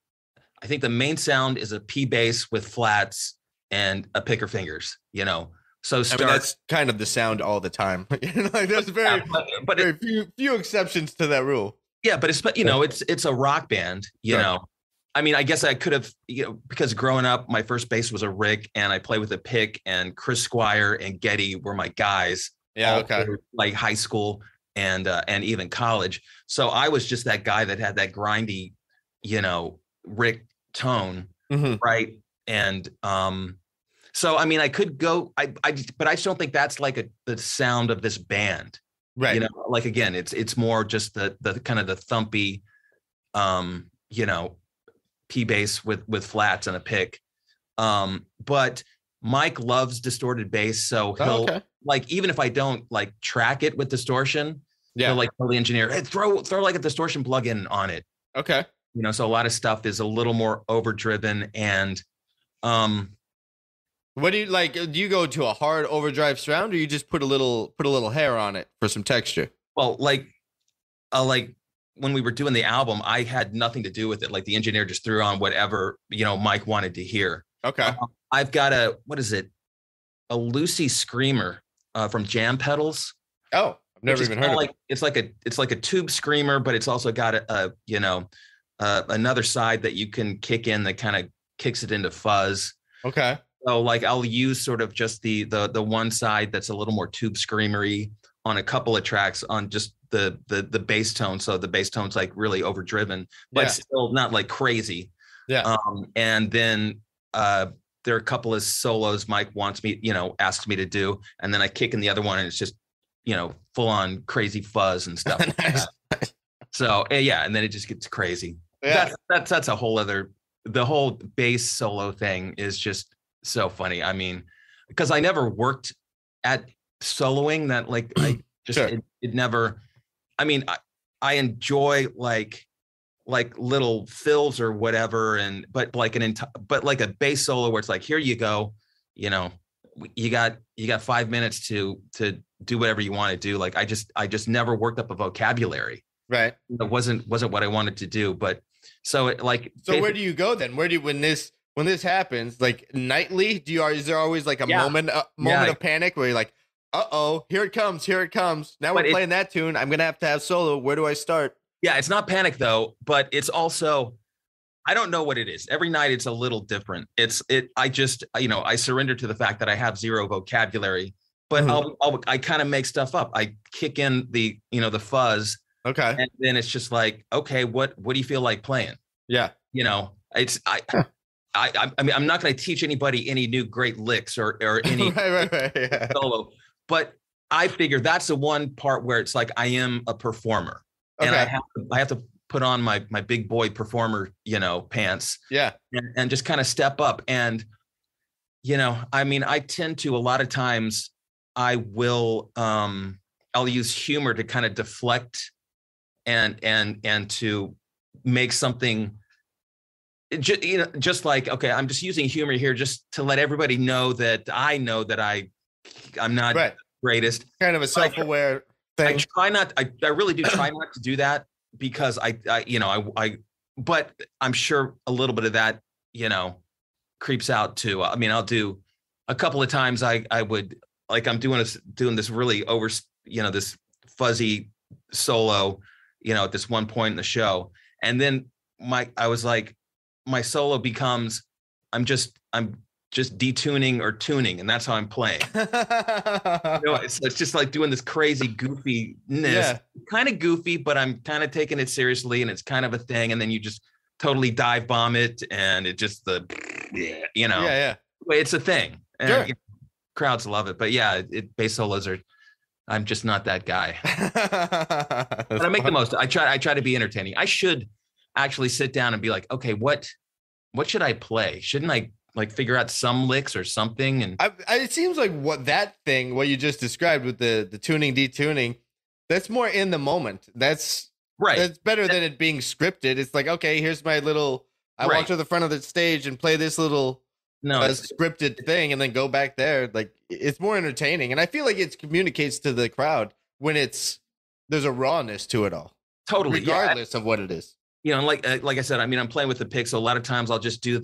I think the main sound is a P bass with flats and a picker fingers, So that's kind of the sound all the time. There's very few exceptions to that rule. Yeah, but it's a rock band, Sure. I guess I could have, because growing up, my first bass was a Rick, and I played with a pick, and Chris Squire and Getty were my guys. Yeah, okay. Through, like high school and even college. So I was just that guy that had that grindy, Rick tone. right? And so I mean, I could go, but I just don't think that's like the sound of this band, Right? You know, like again, it's more just the kind of the thumpy, you know, P bass with flats and a pick. But Mike loves distorted bass, so he'll like, even if I don't like track it with distortion, he'll like tell the engineer, hey, throw like a distortion plugin on it. Okay. You know, so a lot of stuff is a little more overdriven. And what do you like? Do you go to a hard overdrive sound, or you just put a little hair on it for some texture? Well, like when we were doing the album, I had nothing to do with it. Like the engineer just threw on whatever, you know, Mike wanted to hear. Okay. I've got a Lucy Screamer from Jam Pedals. Oh, I've never even heard of it. It's like a tube screamer, but it's also got another side that you can kick in that kind of kicks it into fuzz. Okay. So like I'll use sort of just the one side that's a little more tube screamery on a couple of tracks on just the bass tone. So the bass tone's like really overdriven, but still not like crazy. Yeah. And then there are a couple of solos Mike wants me, asks me to do, and then I kick in the other one and it's just, full on crazy fuzz and stuff. Nice. So yeah, and then it just gets crazy. Yeah. That's a whole other. The whole bass solo thing is just so funny. I mean, because I never worked at soloing that, like, I just it never. I mean, I enjoy like little fills or whatever, but like a bass solo where it's like, here you go, you got 5 minutes to do whatever you want to do. Like I just never worked up a vocabulary. Right. It wasn't what I wanted to do, but so where do you go then? Where do you, when this happens, like nightly, is there always like a moment of panic where you're like, here it comes. Now we're playing that tune. I'm going to have solo. Where do I start? Yeah. It's not panic though, but it's also, I don't know what it is. Every night it's a little different. I just, I surrender to the fact that I have zero vocabulary, but I kind of make stuff up. I kick in the fuzz. Okay. And then it's just like, okay, what do you feel like playing? Yeah. It's, I mean, I'm not going to teach anybody any new great licks or any right. solo, but I figure that's the one part where it's like, I am a performer and I have to put on my big boy performer, pants. Yeah. And just kind of step up. And, I mean, I tend to, a lot of times I will, I'll use humor to kind of deflect and to make something, just like, okay, I'm just using humor here just to let everybody know that I know that I'm not greatest. Kind of a self-aware thing. I try not, I really do try not to do that because but I'm sure a little bit of that, creeps out too. I mean, I'll do a couple of times I would, like, I'm doing this really over, this fuzzy solo, at this one point in the show. And then I was like, my solo becomes, I'm just detuning or tuning, and that's how I'm playing. It's just like doing this crazy goofiness, kind of goofy, but I'm kind of taking it seriously, and it's kind of a thing. And then you just totally dive bomb it, and it just it's a thing. And, crowds love it, but bass solos are. I'm just not that guy. But I make the most. I try to be entertaining. I should actually sit down and be like, okay, what should I play? Shouldn't I like figure out some licks or something? And it seems like what you just described with the tuning, detuning, that's more in the moment. That's right. That's better than it being scripted. It's like, okay, here's my little, I walk to the front of the stage and play this little scripted thing and then go back there. Like, it's more entertaining. And I feel like it communicates to the crowd when there's a rawness to it all. Totally. Regardless of what it is. Like I said, I mean, I'm playing with the pick. So a lot of times I'll just do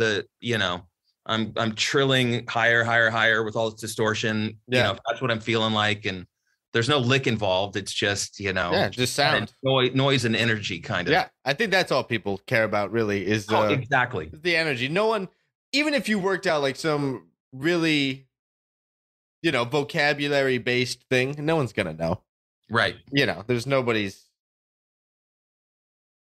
I'm trilling higher with all this distortion. If that's what I'm feeling like. And there's no lick involved. It's just, just sound, noise and energy kind of. Yeah. I think that's all people care about really is exactly the energy. No one, even if you worked out like some really, vocabulary based thing, no one's going to know. Right. There's nobody's.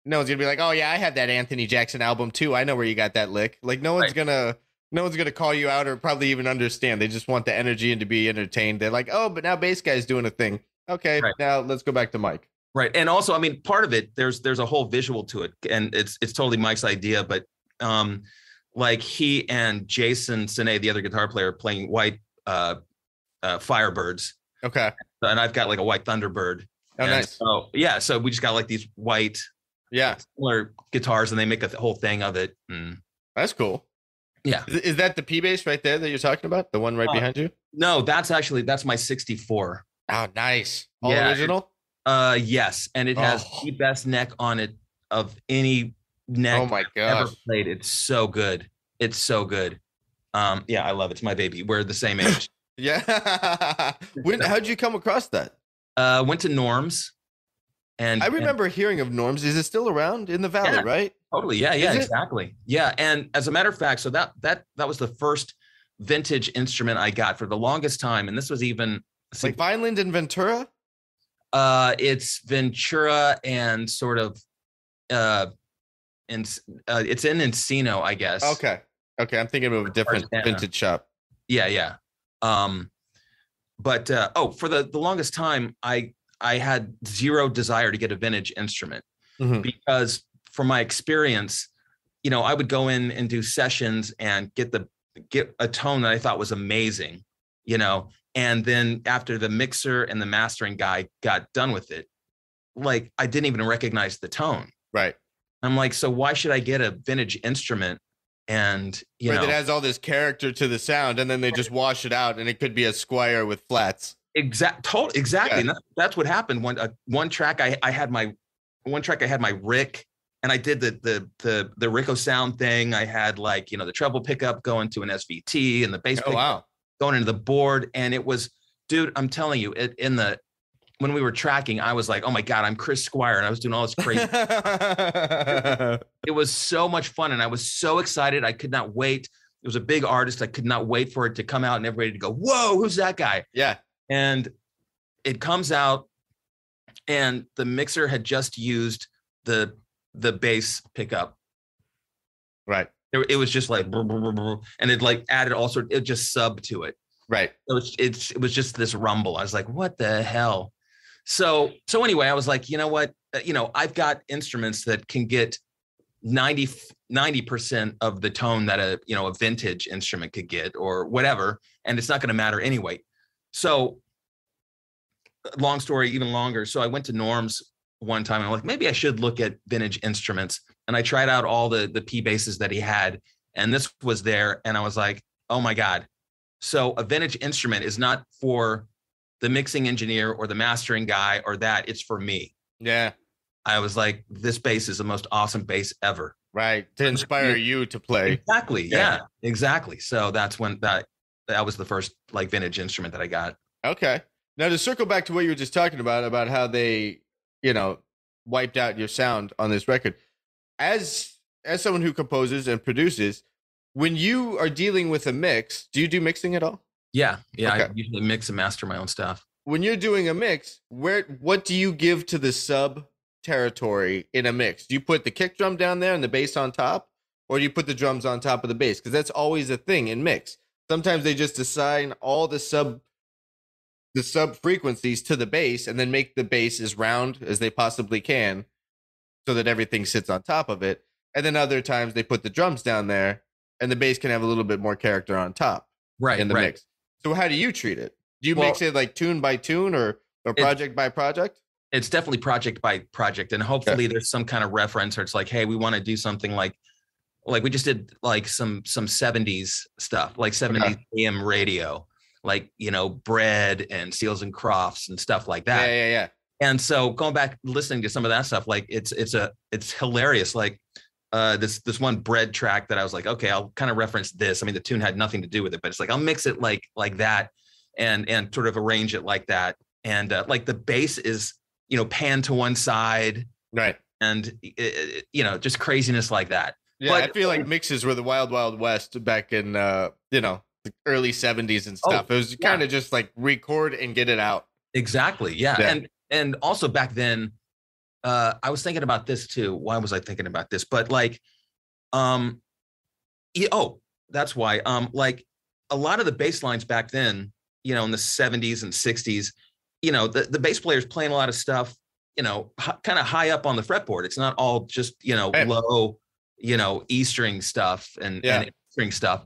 no one's gonna be like, oh yeah, I had that Anthony Jackson album too. I know where you got that lick. Like no one's gonna call you out or probably even understand. They just want the energy and to be entertained. They're like, oh, but now bass guy's doing a thing. Okay, now let's go back to Mike. Right. And also, I mean, part of it, there's a whole visual to it, and it's totally Mike's idea, but like he and Jason Sine, the other guitar player, playing white Firebirds. Okay. And I've got like a white Thunderbird. Oh, nice. So, yeah. So we just got like these white, similar guitars, and they make a whole thing of it. And that's cool. Yeah. Is that the P bass right there that you're talking about? The one right behind you? No, that's my 64. Oh, nice. All original? Yes. And it has the best neck on it of any neck I've ever played. It's so good. It's so good. Yeah, I love it. It's my baby. We're the same age. Yeah. How'd you come across that? Went to Norm's, and I remember hearing of Norm's. Is it still around in the Valley? Right? Totally. Yeah. Exactly. Yeah. And as a matter of fact, so that was the first vintage instrument I got for the longest time, and this was even like Vineland and Ventura. It's Ventura and sort of, it's in Encino, I guess. Okay. I'm thinking of a different vintage shop. Yeah. But for the longest time, I had zero desire to get a vintage instrument because from my experience, I would go in and do sessions and get a tone that I thought was amazing, and then after the mixer and the mastering guy got done with it, like I didn't even recognize the tone. Right. I'm like, so why should I get a vintage instrument? And that has all this character to the sound, and then they just wash it out, and it could be a Squire with flats. Exactly. Yeah. And that's what happened. One track I had my Rick, and I did the Rico sound thing. I had like the treble pickup going to an SVT and the bass pickup going into the board, and it was, dude, I'm telling you, when we were tracking, I was like, oh my God, I'm Chris Squire. And I was doing all this crazy. It was so much fun. And I was so excited. I could not wait. It was a big artist. I could not wait for it to come out and everybody to go, whoa, who's that guy? Yeah. And it comes out and the mixer had just used the bass pickup. Right. It was just like, and it like added all sorts, it just subbed to it. Right. It was just this rumble. I was like, what the hell? So anyway, I was like, you know what? I've got instruments that can get 90% of the tone that a vintage instrument could get or whatever. And it's not going to matter anyway. So long story, even longer. So I went to Norm's one time and I'm like, maybe I should look at vintage instruments. And I tried out all the P basses that he had. And this was there. And I was like, oh my God. So a vintage instrument is not for the mixing engineer or the mastering guy or that. It's for me. Yeah. I was like, this bass is the most awesome bass ever. Right. To inspire you to play. Exactly. Yeah, exactly. So that's when that was the first like vintage instrument that I got. Okay. Now to circle back to what you were just talking about how they, wiped out your sound on this record. As someone who composes and produces, when you are dealing with a mix, do you do mixing at all? Yeah. Okay. I usually mix and master my own stuff. When you're doing a mix, what do you give to the sub territory in a mix? Do you put the kick drum down there and the bass on top, or do you put the drums on top of the bass? Because that's always a thing in mix. Sometimes they just assign all the sub frequencies to the bass and then make the bass as round as they possibly can so that everything sits on top of it. And then other times they put the drums down there and the bass can have a little bit more character on top in the mix. So how do you treat it? Do you mix it like tune by tune or project by project? It's definitely project by project. And hopefully there's some kind of reference or it's like, hey, we want to do something like we just did like some 70s stuff, like 70s AM radio, like, Bread and Seals and Crofts and stuff like that. Yeah. And so going back, listening to some of that stuff, like it's hilarious. Like this one Bread track that I was like, okay, I'll kind of reference this. I mean, the tune had nothing to do with it, but it's like, I'll mix it like that and sort of arrange it like that. And like the bass is, pan to one side. Right. And, just craziness like that. Yeah. But I feel like mixes were the wild, wild west back in, the early 70s and stuff. It was kind of just like record and get it out. Exactly. Yeah. And also back then, I was thinking about this too. Why was I thinking about this? But like, yeah, oh, that's why. Like a lot of the bass lines back then, you know, in the 70s and 60s, you know, the bass players playing a lot of stuff, you know, kind of high up on the fretboard. It's not all just, you know, low, you know, E string stuff and A string stuff.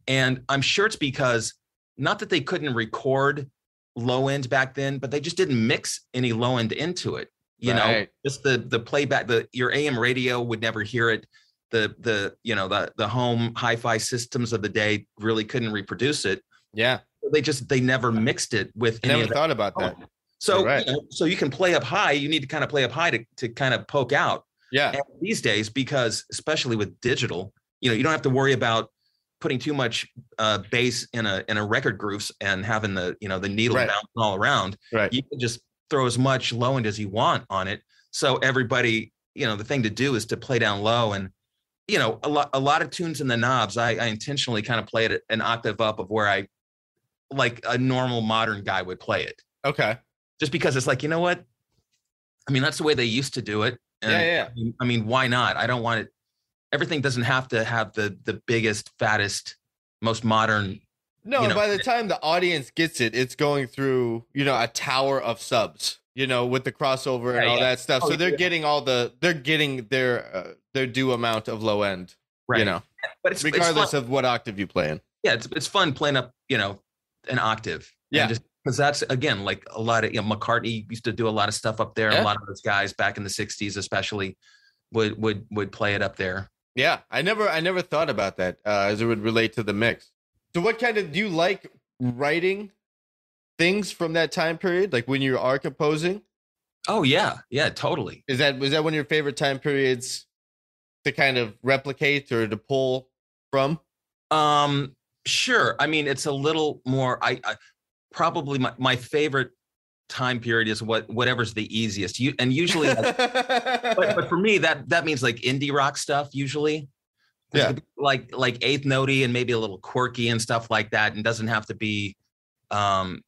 And I'm sure it's because not that they couldn't record low end back then, but they just didn't mix any low end into it. You know, just the playback, your AM radio would never hear it. The you know, the home hi-fi systems of the day really couldn't reproduce it. Yeah. They never mixed it with I never thought about that. So, you know, so you can play up high. You need to kind of play up high to kind of poke out. Yeah. And these days, because especially with digital, you know, you don't have to worry about putting too much bass in a record grooves and having the, you know, the needle bouncing all around. Right. You can just throw as much low end as you want on it. So everybody, you know, the thing to do is to play down low. And, you know, a lot of tunes in the knobs, I intentionally kind of play it an octave up of where I, like a normal modern guy would play it. Okay. Just because it's like, you know what? I mean, that's the way they used to do it. And yeah. I mean, why not? I don't want it. Everything doesn't have to have the biggest, fattest, most modern. No, you know, by the time the audience gets it, it's going through, you know, a tower of subs, you know, with the crossover and all that stuff. So they're getting their due amount of low end, you know, but it's regardless of what octave you play in. Yeah. It's fun playing up, you know, an octave. Yeah. Just because that's, again, like a lot of, you know, McCartney used to do a lot of stuff up there. Yeah. A lot of those guys back in the 60s, especially would play it up there. Yeah. I never thought about that as it would relate to the mix. So what kind of, do you like writing things from that time period? Like when you are composing? Oh yeah. Yeah, totally. Was that one of your favorite time periods to kind of replicate or to pull from? Sure. I mean, it's a little more, I probably my favorite time period is whatever's the easiest. Usually, but for me, that means like indie rock stuff usually. Yeah. Like eighth notey and maybe a little quirky and stuff like that. And doesn't have to be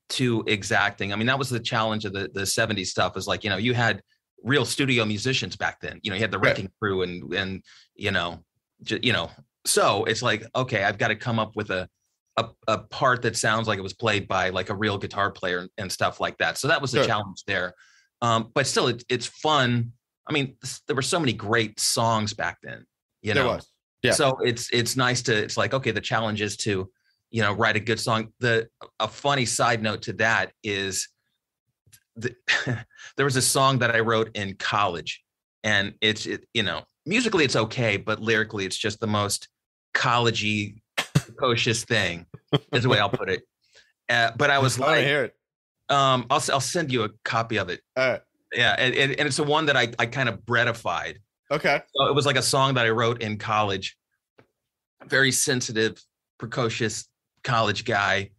too exacting. I mean, that was the challenge of the 70s stuff, is like, you know, you had real studio musicians back then. You know, you had the Wrecking Crew and you know, so it's like, okay, I've got to come up with a part that sounds like it was played by like a real guitar player and stuff like that. So that was the challenge there. But still, it's fun. I mean, there were so many great songs back then, you know. There was. Yeah. So it's nice to, it's like, okay, the challenge is to, you know, write a good song. A funny side note to that is there was a song that I wrote in college, and you know, musically it's okay, but lyrically it's just the most college-y, precocious thing is the way I'll put it. But I was like, hear it. I'll send you a copy of it. All right. Yeah. And it's the one that I kind of breadified. Okay. So it was like a song that I wrote in college. Very sensitive, precocious college guy.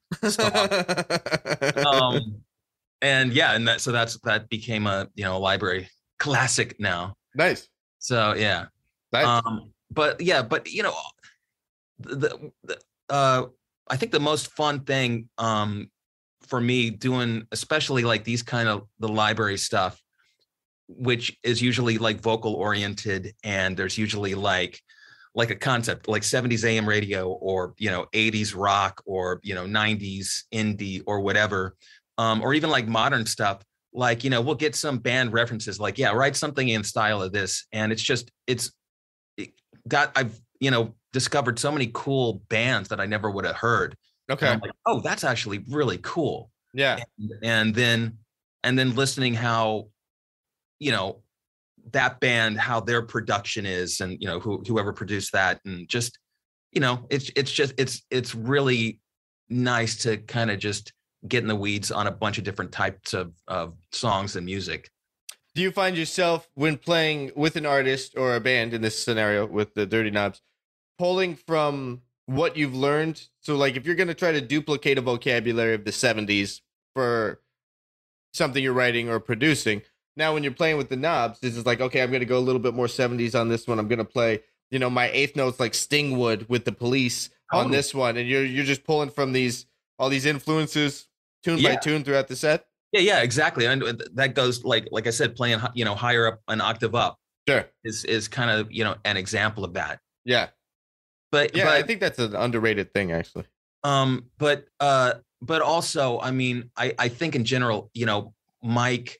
And yeah, and that became a, you know, library classic now. Nice. So yeah. Nice. But you know, I think the most fun thing for me doing, especially like these kind of the library stuff, which is usually like vocal oriented, and there's usually like a concept like 70s AM radio, or, you know, 80s rock, or, you know, 90s indie or whatever, or even like modern stuff. Like, you know, we'll get some band references, like, yeah, write something in style of this. And I've, you know, discovered so many cool bands that I never would have heard. Okay. And I'm like, oh, that's actually really cool. Yeah. And then listening how, you know, that band, how their production is, and, you know, whoever produced that, and just, you know, it's really nice to kind of just get in the weeds on a bunch of different types of songs and music. Do you find yourself, when playing with an artist or a band, in this scenario with the Dirty Knobs, pulling from what you've learned? So like, if you're going to try to duplicate a vocabulary of the 70s for something you're writing or producing, now when you're playing with the knobs, this is like, okay, I'm going to go a little bit more 70s on this one. I'm going to play, you know, my eighth notes like Stingwood with the Police on this one. And you're just pulling from all these influences tune by tune throughout the set. Yeah, exactly. And that goes like I said, playing, higher up, an octave up Sure. is kind of, an example of that. Yeah. But I think that's an underrated thing, actually. But also, I mean, I think in general, Mike,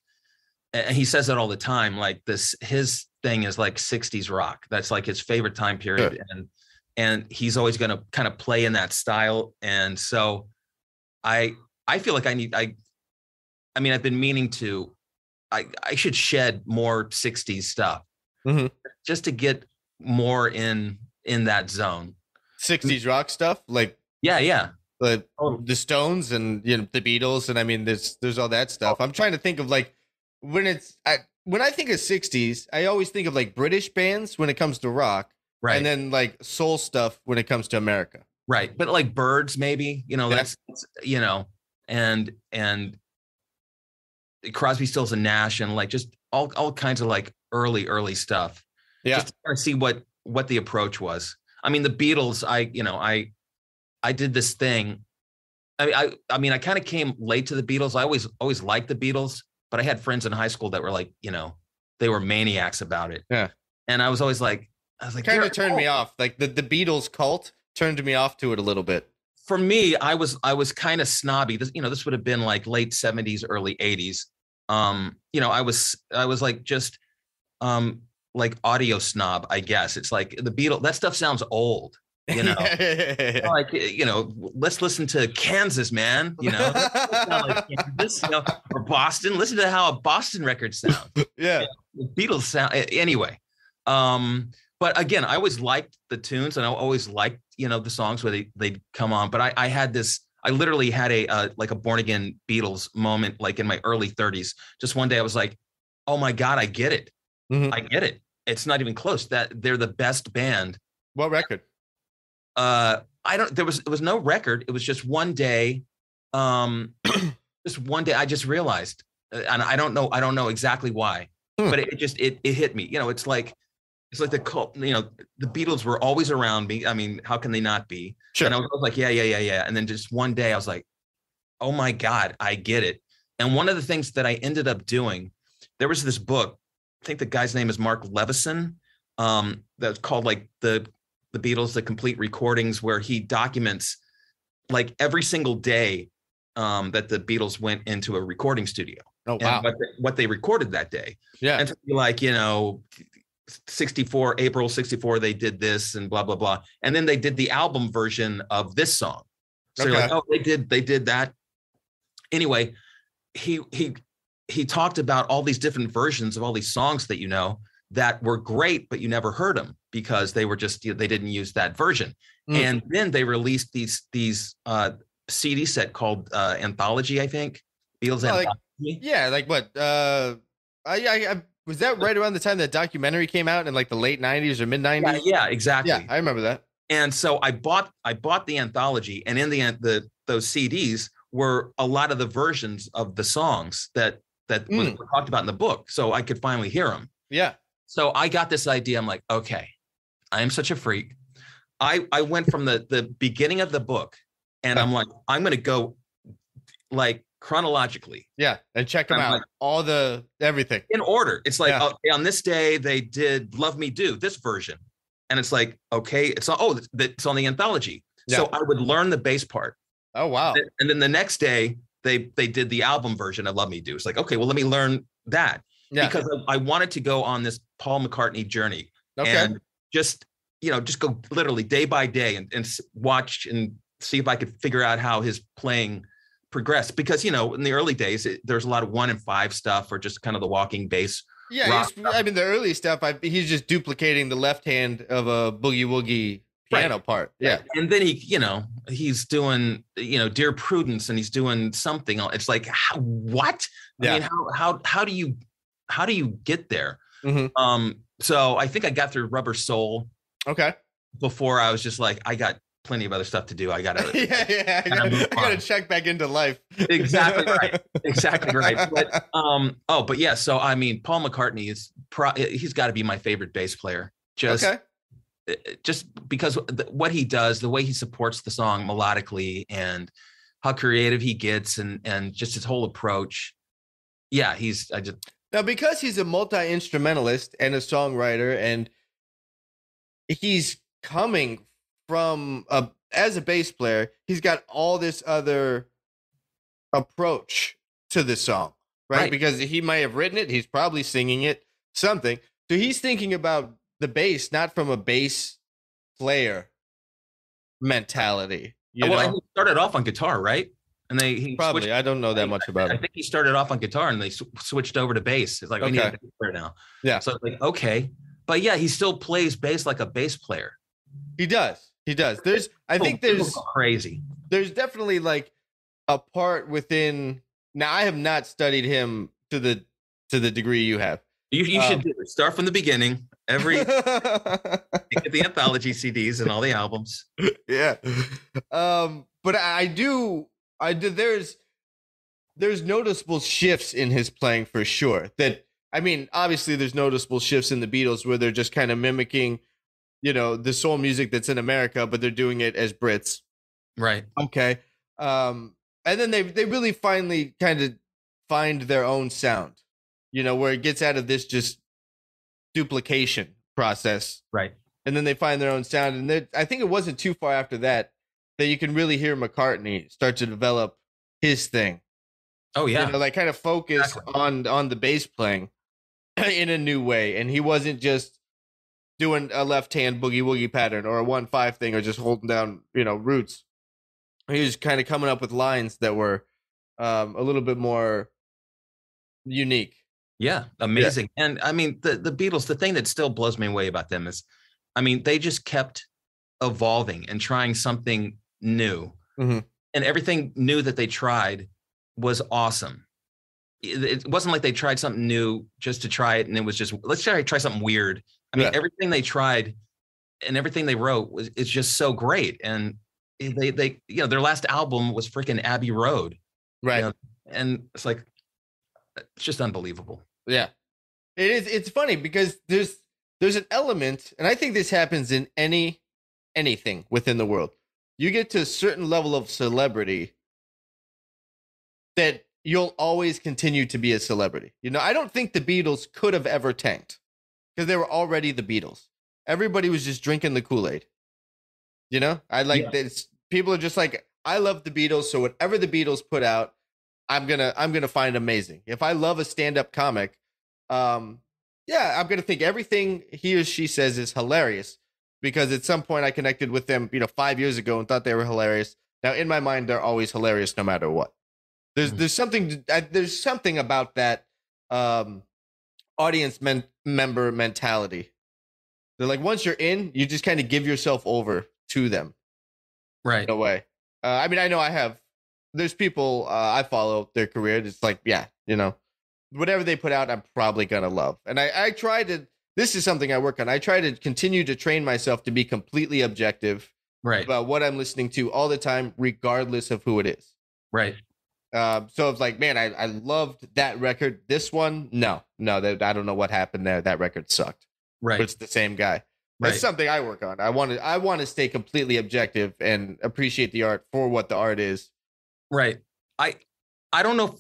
and he says that all the time, like his thing is like 60s rock. That's like his favorite time period. Sure. And he's always going to kind of play in that style. And so I feel like I've been meaning to, I should shed more 60s stuff just to get more in that zone. 60s rock stuff, like yeah. The Stones and the Beatles, and I mean there's all that stuff. I'm trying to think of like when I think of 60s, I always think of like British bands when it comes to rock, right? And then like soul stuff when it comes to America, right? But like Birds, maybe, that's and Crosby, Stills and Nash, and like just all kinds of like early stuff. Yeah, just to see what the approach was. I mean, the Beatles, I did this thing. I mean, I kind of came late to the Beatles. I always liked the Beatles, but I had friends in high school that were like, they were maniacs about it. Yeah. And I was like, kind of turned me off. Like the Beatles cult turned me off to it a little bit. For me, I was kind of snobby. This would have been like late 70s, early 80s. I was like just like audio snob, I guess. It's like the Beatles, that stuff sounds old. Like, let's listen to Kansas, man. Like Kansas, or Boston. Listen to how a Boston record sounds. Yeah, Beatles sound anyway. But again, I always liked the tunes, and I always liked the songs where they'd come on. But I literally had a born again Beatles moment, like in my early 30s. Just one day, I was like, oh my God, I get it. I get it. It's not even close. That they're the best band. What record? There was no record. It was just one day. Just one day I just realized, and I don't know exactly why, but it hit me. It's like the cult, the Beatles were always around me. I mean, how can they not be? Sure. And I was like, yeah. And then just one day I was like, oh my God, I get it. And one of the things that I ended up doing, there was this book, I think the guy's name is Mark Levison, that's called like the Beatles, the complete recordings, where he documents like every single day that the Beatles went into a recording studio. Oh, wow. And what they recorded that day. Yeah. And so like, 64, April 64, they did this and blah, blah, blah. And then they did the album version of this song. So you're like, oh, they did that. Anyway, he talked about all these different versions of all these songs that that were great, but you never heard them because they were just, they didn't use that version. And then they released these CD set called Anthology, I think. Beatles Anthology. Like what? I was that right around the time that documentary came out in like the late 90s or mid 90s? Yeah, exactly. Yeah, I remember that. And so I bought the anthology, and in those CDs were a lot of the versions of the songs that were talked about in the book, so I could finally hear them. Yeah. So I got this idea. I'm like, okay, I am such a freak. I went from the beginning of the book, and I'm like, I'm going to go like chronologically. Yeah, and check them out. Like, all the everything in order. It's like, okay, on this day they did "Love Me Do" this version, and it's like, okay, it's on the anthology. Yeah. So I would learn the bass part. Oh wow! And then the next day they did the album version of "Love Me Do." It's like, okay, well, let me learn that because I wanted to go on this Paul McCartney journey and just go literally day by day and watch and see if I could figure out how his playing progressed. Because in the early days there's a lot of 1 and 5 stuff, or just kind of the walking bass. Yeah, I mean the early stuff. He's just duplicating the left hand of a boogie woogie piano part. Yeah, and then he's doing Dear Prudence, and he's doing something else. It's like, what? I mean, how do you get there? So I think I got through Rubber Soul. Okay. Before I was just like, I got plenty of other stuff to do. I gotta I gotta check back into life. Exactly right. But yeah. So I mean, Paul McCartney he's got to be my favorite bass player. Just because what he does, the way he supports the song melodically, and how creative he gets, and just his whole approach. Yeah, he's I just Now, because he's a multi-instrumentalist and a songwriter, and he's coming from as a bass player, he's got all this other approach to the song, right? Because he might have written it, he's probably singing it, something. So he's thinking about the bass not from a bass player mentality. You know? And he started off on guitar, right? And he probably switched, I don't know that much about it. I think he started off on guitar and they switched over to bass. It's like we need a bass player now. Yeah. So it's like okay, but yeah, he still plays bass like a bass player. He does. I think there's crazy. There's definitely like a part within. Now I have not studied him to the degree you have. You should do it. Start from the beginning. Get the anthology CDs and all the albums. Yeah. But I do. There's noticeable shifts in his playing for sure. That, I mean, obviously there's noticeable shifts in the Beatles where they're just kind of mimicking, the soul music that's in America, but they're doing it as Brits. Right. Okay. And then they really finally kind of find their own sound, where it gets out of this just duplication process. Right. And then they find their own sound. And I think it wasn't too far after that you can really hear McCartney start to develop his thing. Oh, yeah. Like kind of focus on the bass playing in a new way. And he wasn't just doing a left hand boogie woogie pattern or a 1-5 thing or just holding down, roots. He was kind of coming up with lines that were a little bit more unique. Yeah, amazing. Yeah. And I mean, the Beatles, the thing that still blows me away about them is, I mean, they just kept evolving and trying something new. Mm-hmm. And everything new that they tried was awesome. It wasn't like they tried something new just to try it and it was just, let's try something weird. I mean, everything they tried and everything they wrote is just so great. And they their last album was freaking Abbey Road. Right. And it's like, it's just unbelievable. Yeah. It is. It's funny because there's an element, and I think this happens in anything within the world. You get to a certain level of celebrity that you'll always continue to be a celebrity. I don't think the Beatles could have ever tanked because they were already the Beatles. Everybody was just drinking the Kool-Aid. I like this. People are just like, I love the Beatles, so whatever the Beatles put out, I'm gonna find amazing. If I love a stand-up comic, I'm gonna think everything he or she says is hilarious because at some point I connected with them, 5 years ago and thought they were hilarious. Now in my mind, they're always hilarious no matter what. There's something about that audience member mentality. They're like, once you're in, you just kind of give yourself over to them, right? In a way. I mean, I know there's people I follow their career. It's like, whatever they put out, I'm probably gonna love. And I try to. This is something I work on. I try to continue to train myself to be completely objective, right, about what I'm listening to all the time, regardless of who it is. Right. So it's like, man, I loved that record. This one, no, I don't know what happened there. That record sucked. Right. But it's the same guy. That's something I work on. I want to stay completely objective and appreciate the art for what the art is. Right. I don't know.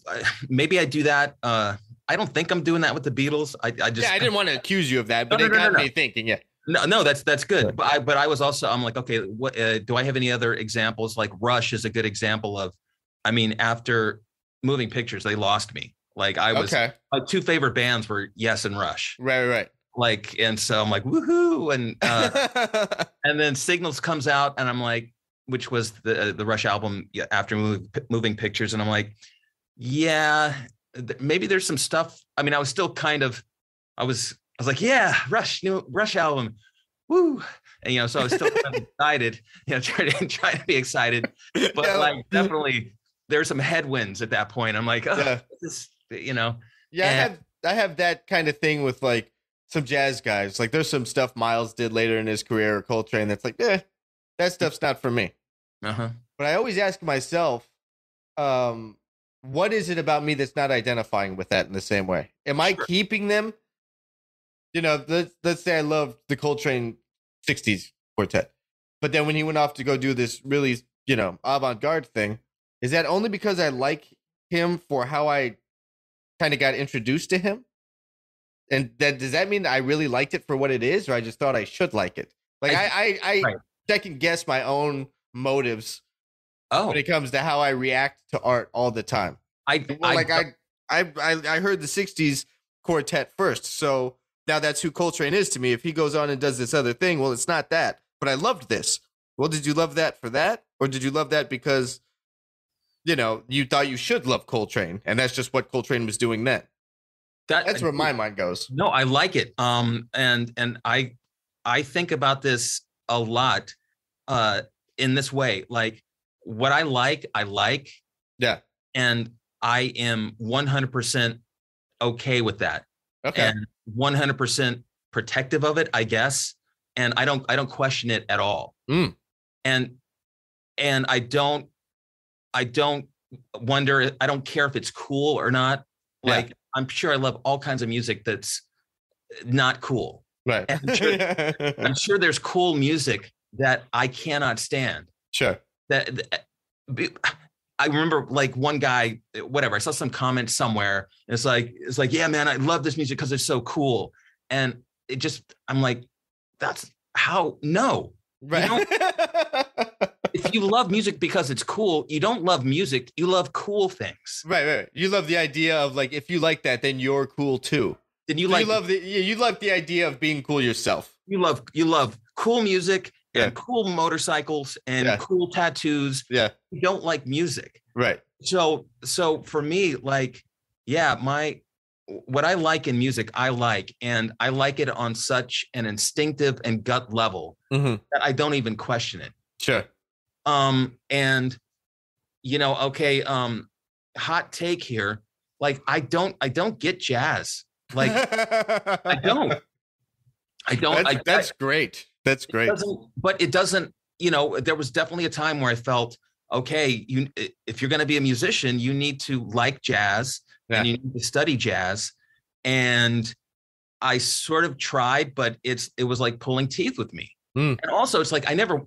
Maybe I do that. I don't think I'm doing that with the Beatles. I didn't want to accuse you of that, but it got me thinking. Yeah. No, that's good. But I was also, I'm like, okay, what do I have any other examples? Like Rush is a good example of, I mean, after Moving Pictures, they lost me. Like I was, my two favorite bands were Yes and Rush. Right. Like, and so I'm like, woohoo. And, and then Signals comes out and I'm like, which was the Rush album after Moving Pictures. And I'm like, yeah, maybe there's some stuff. I mean, I was still kind of, I was like, yeah, Rush, Rush album. Woo. And, so I was still kind of excited, trying to be excited, but like definitely there's some headwinds at that point. I'm like, oh, this, Yeah. I have that kind of thing with like some jazz guys. Like there's some stuff Miles did later in his career or Coltrane that's like, that stuff's not for me. Uh-huh. But I always ask myself, what is it about me that's not identifying with that in the same way? Am I keeping them? Let's say I loved the Coltrane 60s quartet, but then when he went off to go do this really, avant-garde thing, is that only because I like him for how I kind of got introduced to him. And does that mean I really liked it for what it is, or I just thought I should like it? Like I right. second guess my own motives Oh, when it comes to how I react to art all the time. I heard the '60s quartet first, so now that's who Coltrane is to me. If he goes on and does this other thing, well, it's not that. But I loved this. Well, did you love that for that, or did you love that because you thought you should love Coltrane, and that's just what Coltrane was doing then? That's where my mind goes. No, I like it. And I think about this a lot in this way. Like what I like. Yeah. And I am 100% okay with that. Okay. And 100% protective of it, I guess. And I don't question it at all. Mm. And I don't wonder, I don't care if it's cool or not. Like, I'm sure I love all kinds of music that's not cool. Right. I'm sure there's cool music that I cannot stand. Sure. I remember like one guy, whatever, I saw some comment somewhere. And it's like, yeah, man, I love this music because it's so cool. And I'm like, that's how, no. Right. If you love music because it's cool, you don't love music. You love cool things. Right. You love the idea of like, if you like that, then you're cool too. Then you love the idea of being cool yourself. You love cool music and cool motorcycles and cool tattoos. Yeah. You don't like music. Right. So for me, like, what I like in music, I like, and I like it on such an instinctive and gut level that I don't even question it. Sure. And hot take here. Like, I don't get jazz. Like, I don't. That's great. That's great. But it doesn't, there was definitely a time where I felt, okay, if you're going to be a musician, you need to like jazz and you need to study jazz. And I sort of tried, but it was like pulling teeth with me. And also it's like, I never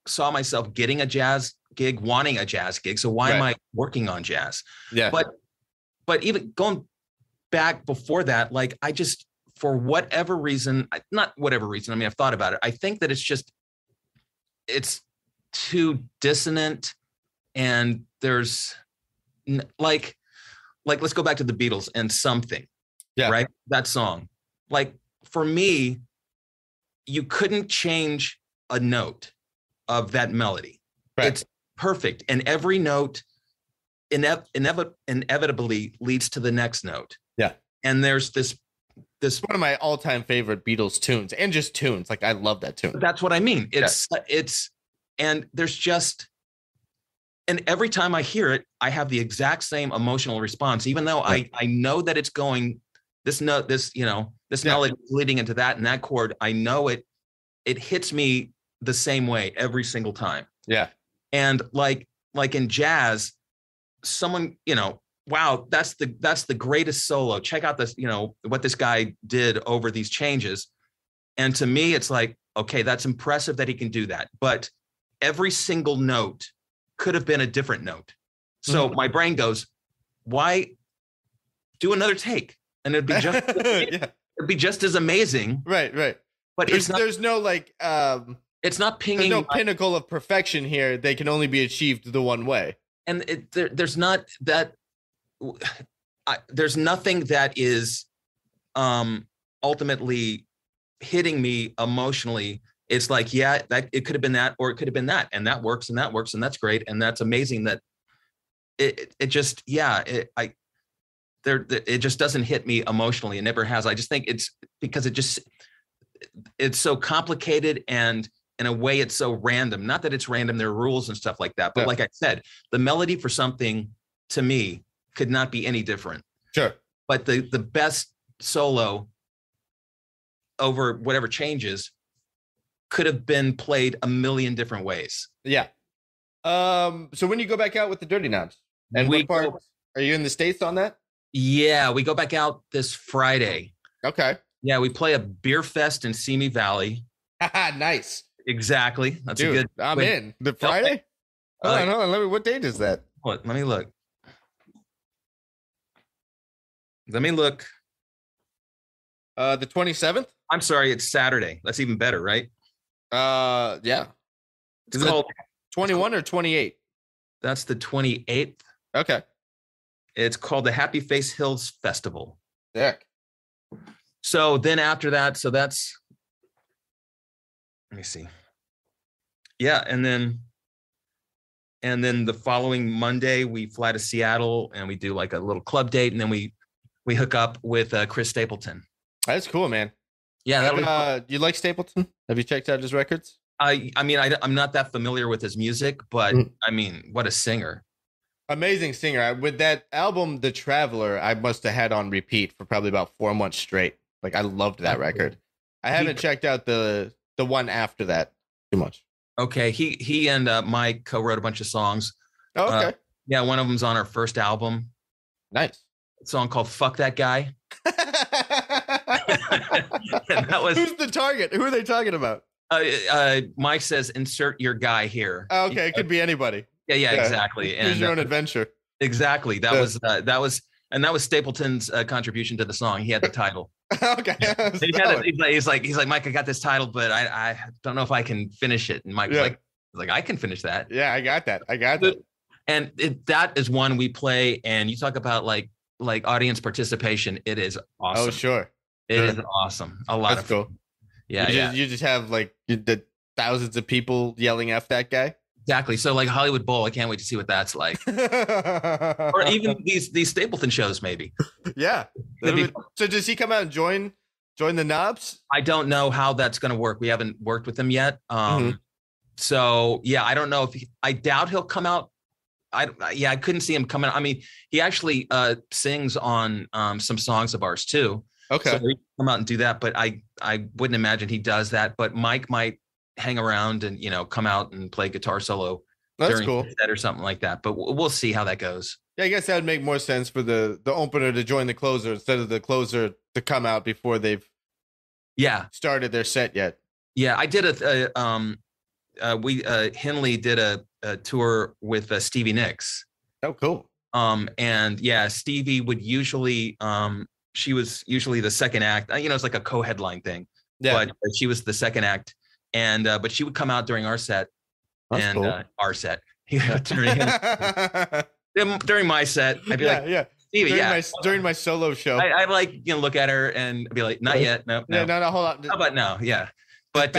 saw myself getting a jazz gig, wanting a jazz gig. So why am I working on jazz? Yeah. But even going back before that, like I just, for whatever reason, not whatever reason, I mean, I've thought about it. I think that it's too dissonant, and there's like, let's go back to the Beatles and Something. Yeah. Right. That song. Like, for me, you couldn't change a note of that melody. Right. It's perfect. And every note inevitably leads to the next note. Yeah. And there's this one of my all-time favorite Beatles tunes, and just tunes. Like, I love that tune. That's what I mean. And there's just, and every time I hear it, I have the exact same emotional response, even though I know that it's going, this note, this melody leading into that, and that chord, I know it hits me the same way every single time. Yeah. And like in jazz, someone, wow, that's the greatest solo. Check out this, what this guy did over these changes. And to me, it's like, okay, that's impressive that he can do that. But every single note could have been a different note. So my brain goes, why do another take? And it'd be just, it'd be just as amazing. Right. But there's no like, it's not pinging. There's no pinnacle of perfection here. They can only be achieved the one way. And there's not that. There's nothing that is ultimately hitting me emotionally. It's like, yeah, that it could have been that, or it could have been that, and that works, and that's great, and that's amazing. That it just, it just doesn't hit me emotionally. It never has. I just think it's because it's so complicated, and in a way it's so random. Not that it's random, there are rules and stuff like that, but like I said, the melody for Something to me could not be any different. Sure. But the best solo over whatever changes could have been played a million different ways. Yeah. So when you go back out with the Dirty Knobs, and what part are you in the States on that? Yeah, we go back out this Friday. Okay. Yeah, we play a beer fest in Simi Valley. Nice. Exactly. That's I'm in. The Friday? Hold on. What date is that? Let me look. Let me look. The 27th. I'm sorry, it's Saturday. That's even better, right? Yeah. It's called 21 or 28. That's the 28th. Okay. It's called the Happy Face Hills Festival. Sick. So then after that, so that's, let me see. Yeah, and then the following Monday we fly to Seattle and we do like a little club date, and then we hook up with Chris Stapleton. That's cool, man. Yeah, you like Stapleton? Have you checked out his records? I mean, I'm not that familiar with his music, but I mean, what a singer. Amazing singer. With that album, The Traveler, I must have had on repeat for probably about 4 months straight. Like, I loved that record. I haven't checked out the one after that too much. Okay. He and Mike co-wrote a bunch of songs. Oh, okay. Yeah, one of them's on our first album. Nice. A song called Fuck That Guy. And that was, who's the target? Who are they talking about? Mike says, insert your guy here. Oh, okay, it could be anybody. Yeah, exactly. Choose your own adventure. Exactly. That was Stapleton's contribution to the song. He had the title. Okay. He's like, Mike, I got this title, but I don't know if I can finish it. And Mike's like, I can finish that. Yeah, I got that. And that is one we play. And you talk about like audience participation. It is awesome. Oh, sure. It is awesome. A lot of cool. Yeah, you just have like the thousands of people yelling F that guy. Exactly. So like Hollywood Bowl, I can't wait to see what that's like. Or even these Stapleton shows, maybe. Yeah. So does he come out and join the Knobs? I don't know how that's going to work. We haven't worked with him yet. So yeah, I don't know if I doubt he'll come out. I couldn't see him coming. I mean, he actually sings on some songs of ours too. Okay. So he come out and do that, but I wouldn't imagine he does that. But Mike might hang around and come out and play guitar solo. That's cool. Or something like that. But we'll see how that goes. Yeah, I guess that would make more sense for the opener to join the closer instead of the closer to come out before they've started their set yet. Yeah, I did Henley did a tour with Stevie Nicks. Oh, cool. And yeah, Stevie would usually she was usually the second act. It's like a co-headline thing. Yeah. But she was the second act, and but she would come out during our set. That's and cool. Our set during my set. I'd be like, Stevie, during my solo show. I like look at her and be like, not yet, no, no, hold on. How about now? Yeah, but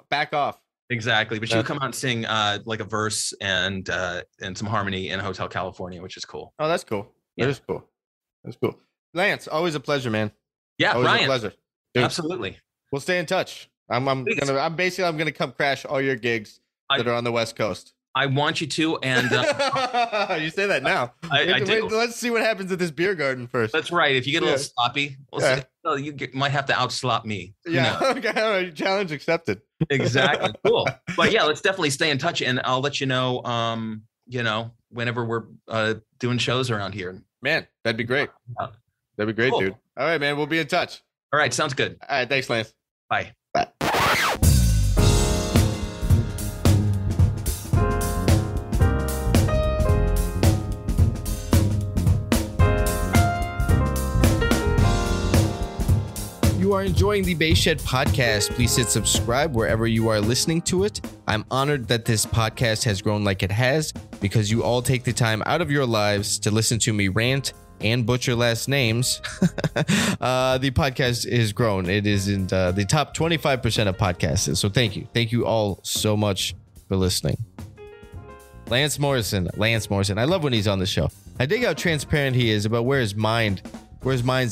back off. Exactly, but she would come out and sing like a verse and some harmony in Hotel California, which is cool. Oh, that's cool. Yeah. That is cool. That's cool. Lance, always a pleasure, man. Yeah, always Ryan, a pleasure. Dude, absolutely. We'll stay in touch. I'm gonna come crash all your gigs that are on the West Coast. I want you to, and you say that now. I do. Let's see what happens at this beer garden first. That's right. If you get a little sloppy, you might have to outslop me. Yeah. Okay. All right. Challenge accepted. Exactly. Cool. But yeah, let's definitely stay in touch, and I'll let you know. Whenever we're doing shows around here. Man, that'd be great. That'd be great, dude. All right, man. We'll be in touch. All right. Sounds good. All right. Thanks, Lance. Bye. Bye. You are enjoying the Bass Shed podcast, please hit subscribe wherever you are listening to it. I'm honored that this podcast has grown like it has because you all take the time out of your lives to listen to me rant and butcher last names. The podcast is grown. It is in the top 25% of podcasts. So thank you. Thank you all so much for listening. Lance Morrison. I love when he's on the show. I dig how transparent he is about where his mind's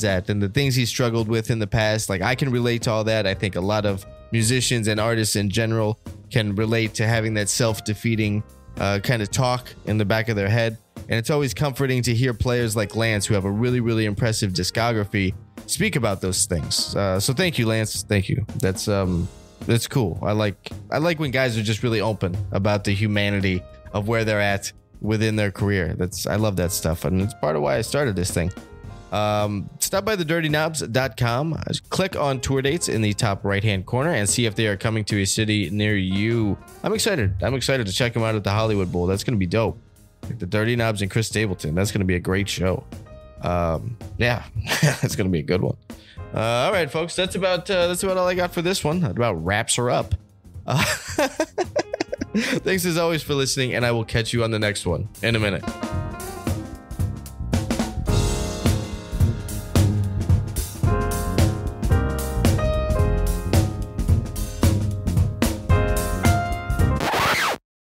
at and the things he struggled with in the past. Like, I can relate to all that. I think a lot of musicians and artists in general can relate to having that self-defeating kind of talk in the back of their head. And it's always comforting to hear players like Lance, who have a really, really impressive discography, speak about those things. So thank you, Lance. Thank you. That's cool. I like when guys are just really open about the humanity of where they're at within their career. I love that stuff. And it's part of why I started this thing. Stop by thedirtyknobs.com, click on tour dates in the top right hand corner and see if they are coming to a city near you. I'm excited to check them out at the Hollywood Bowl. That's going to be dope. Like the Dirty Knobs and Chris Stapleton. That's going to be a great show. Yeah, it's gonna be a good one. All right, folks, that's about all I got for this one. That about wraps her up. Thanks as always for listening, and I will catch you on the next one in a minute.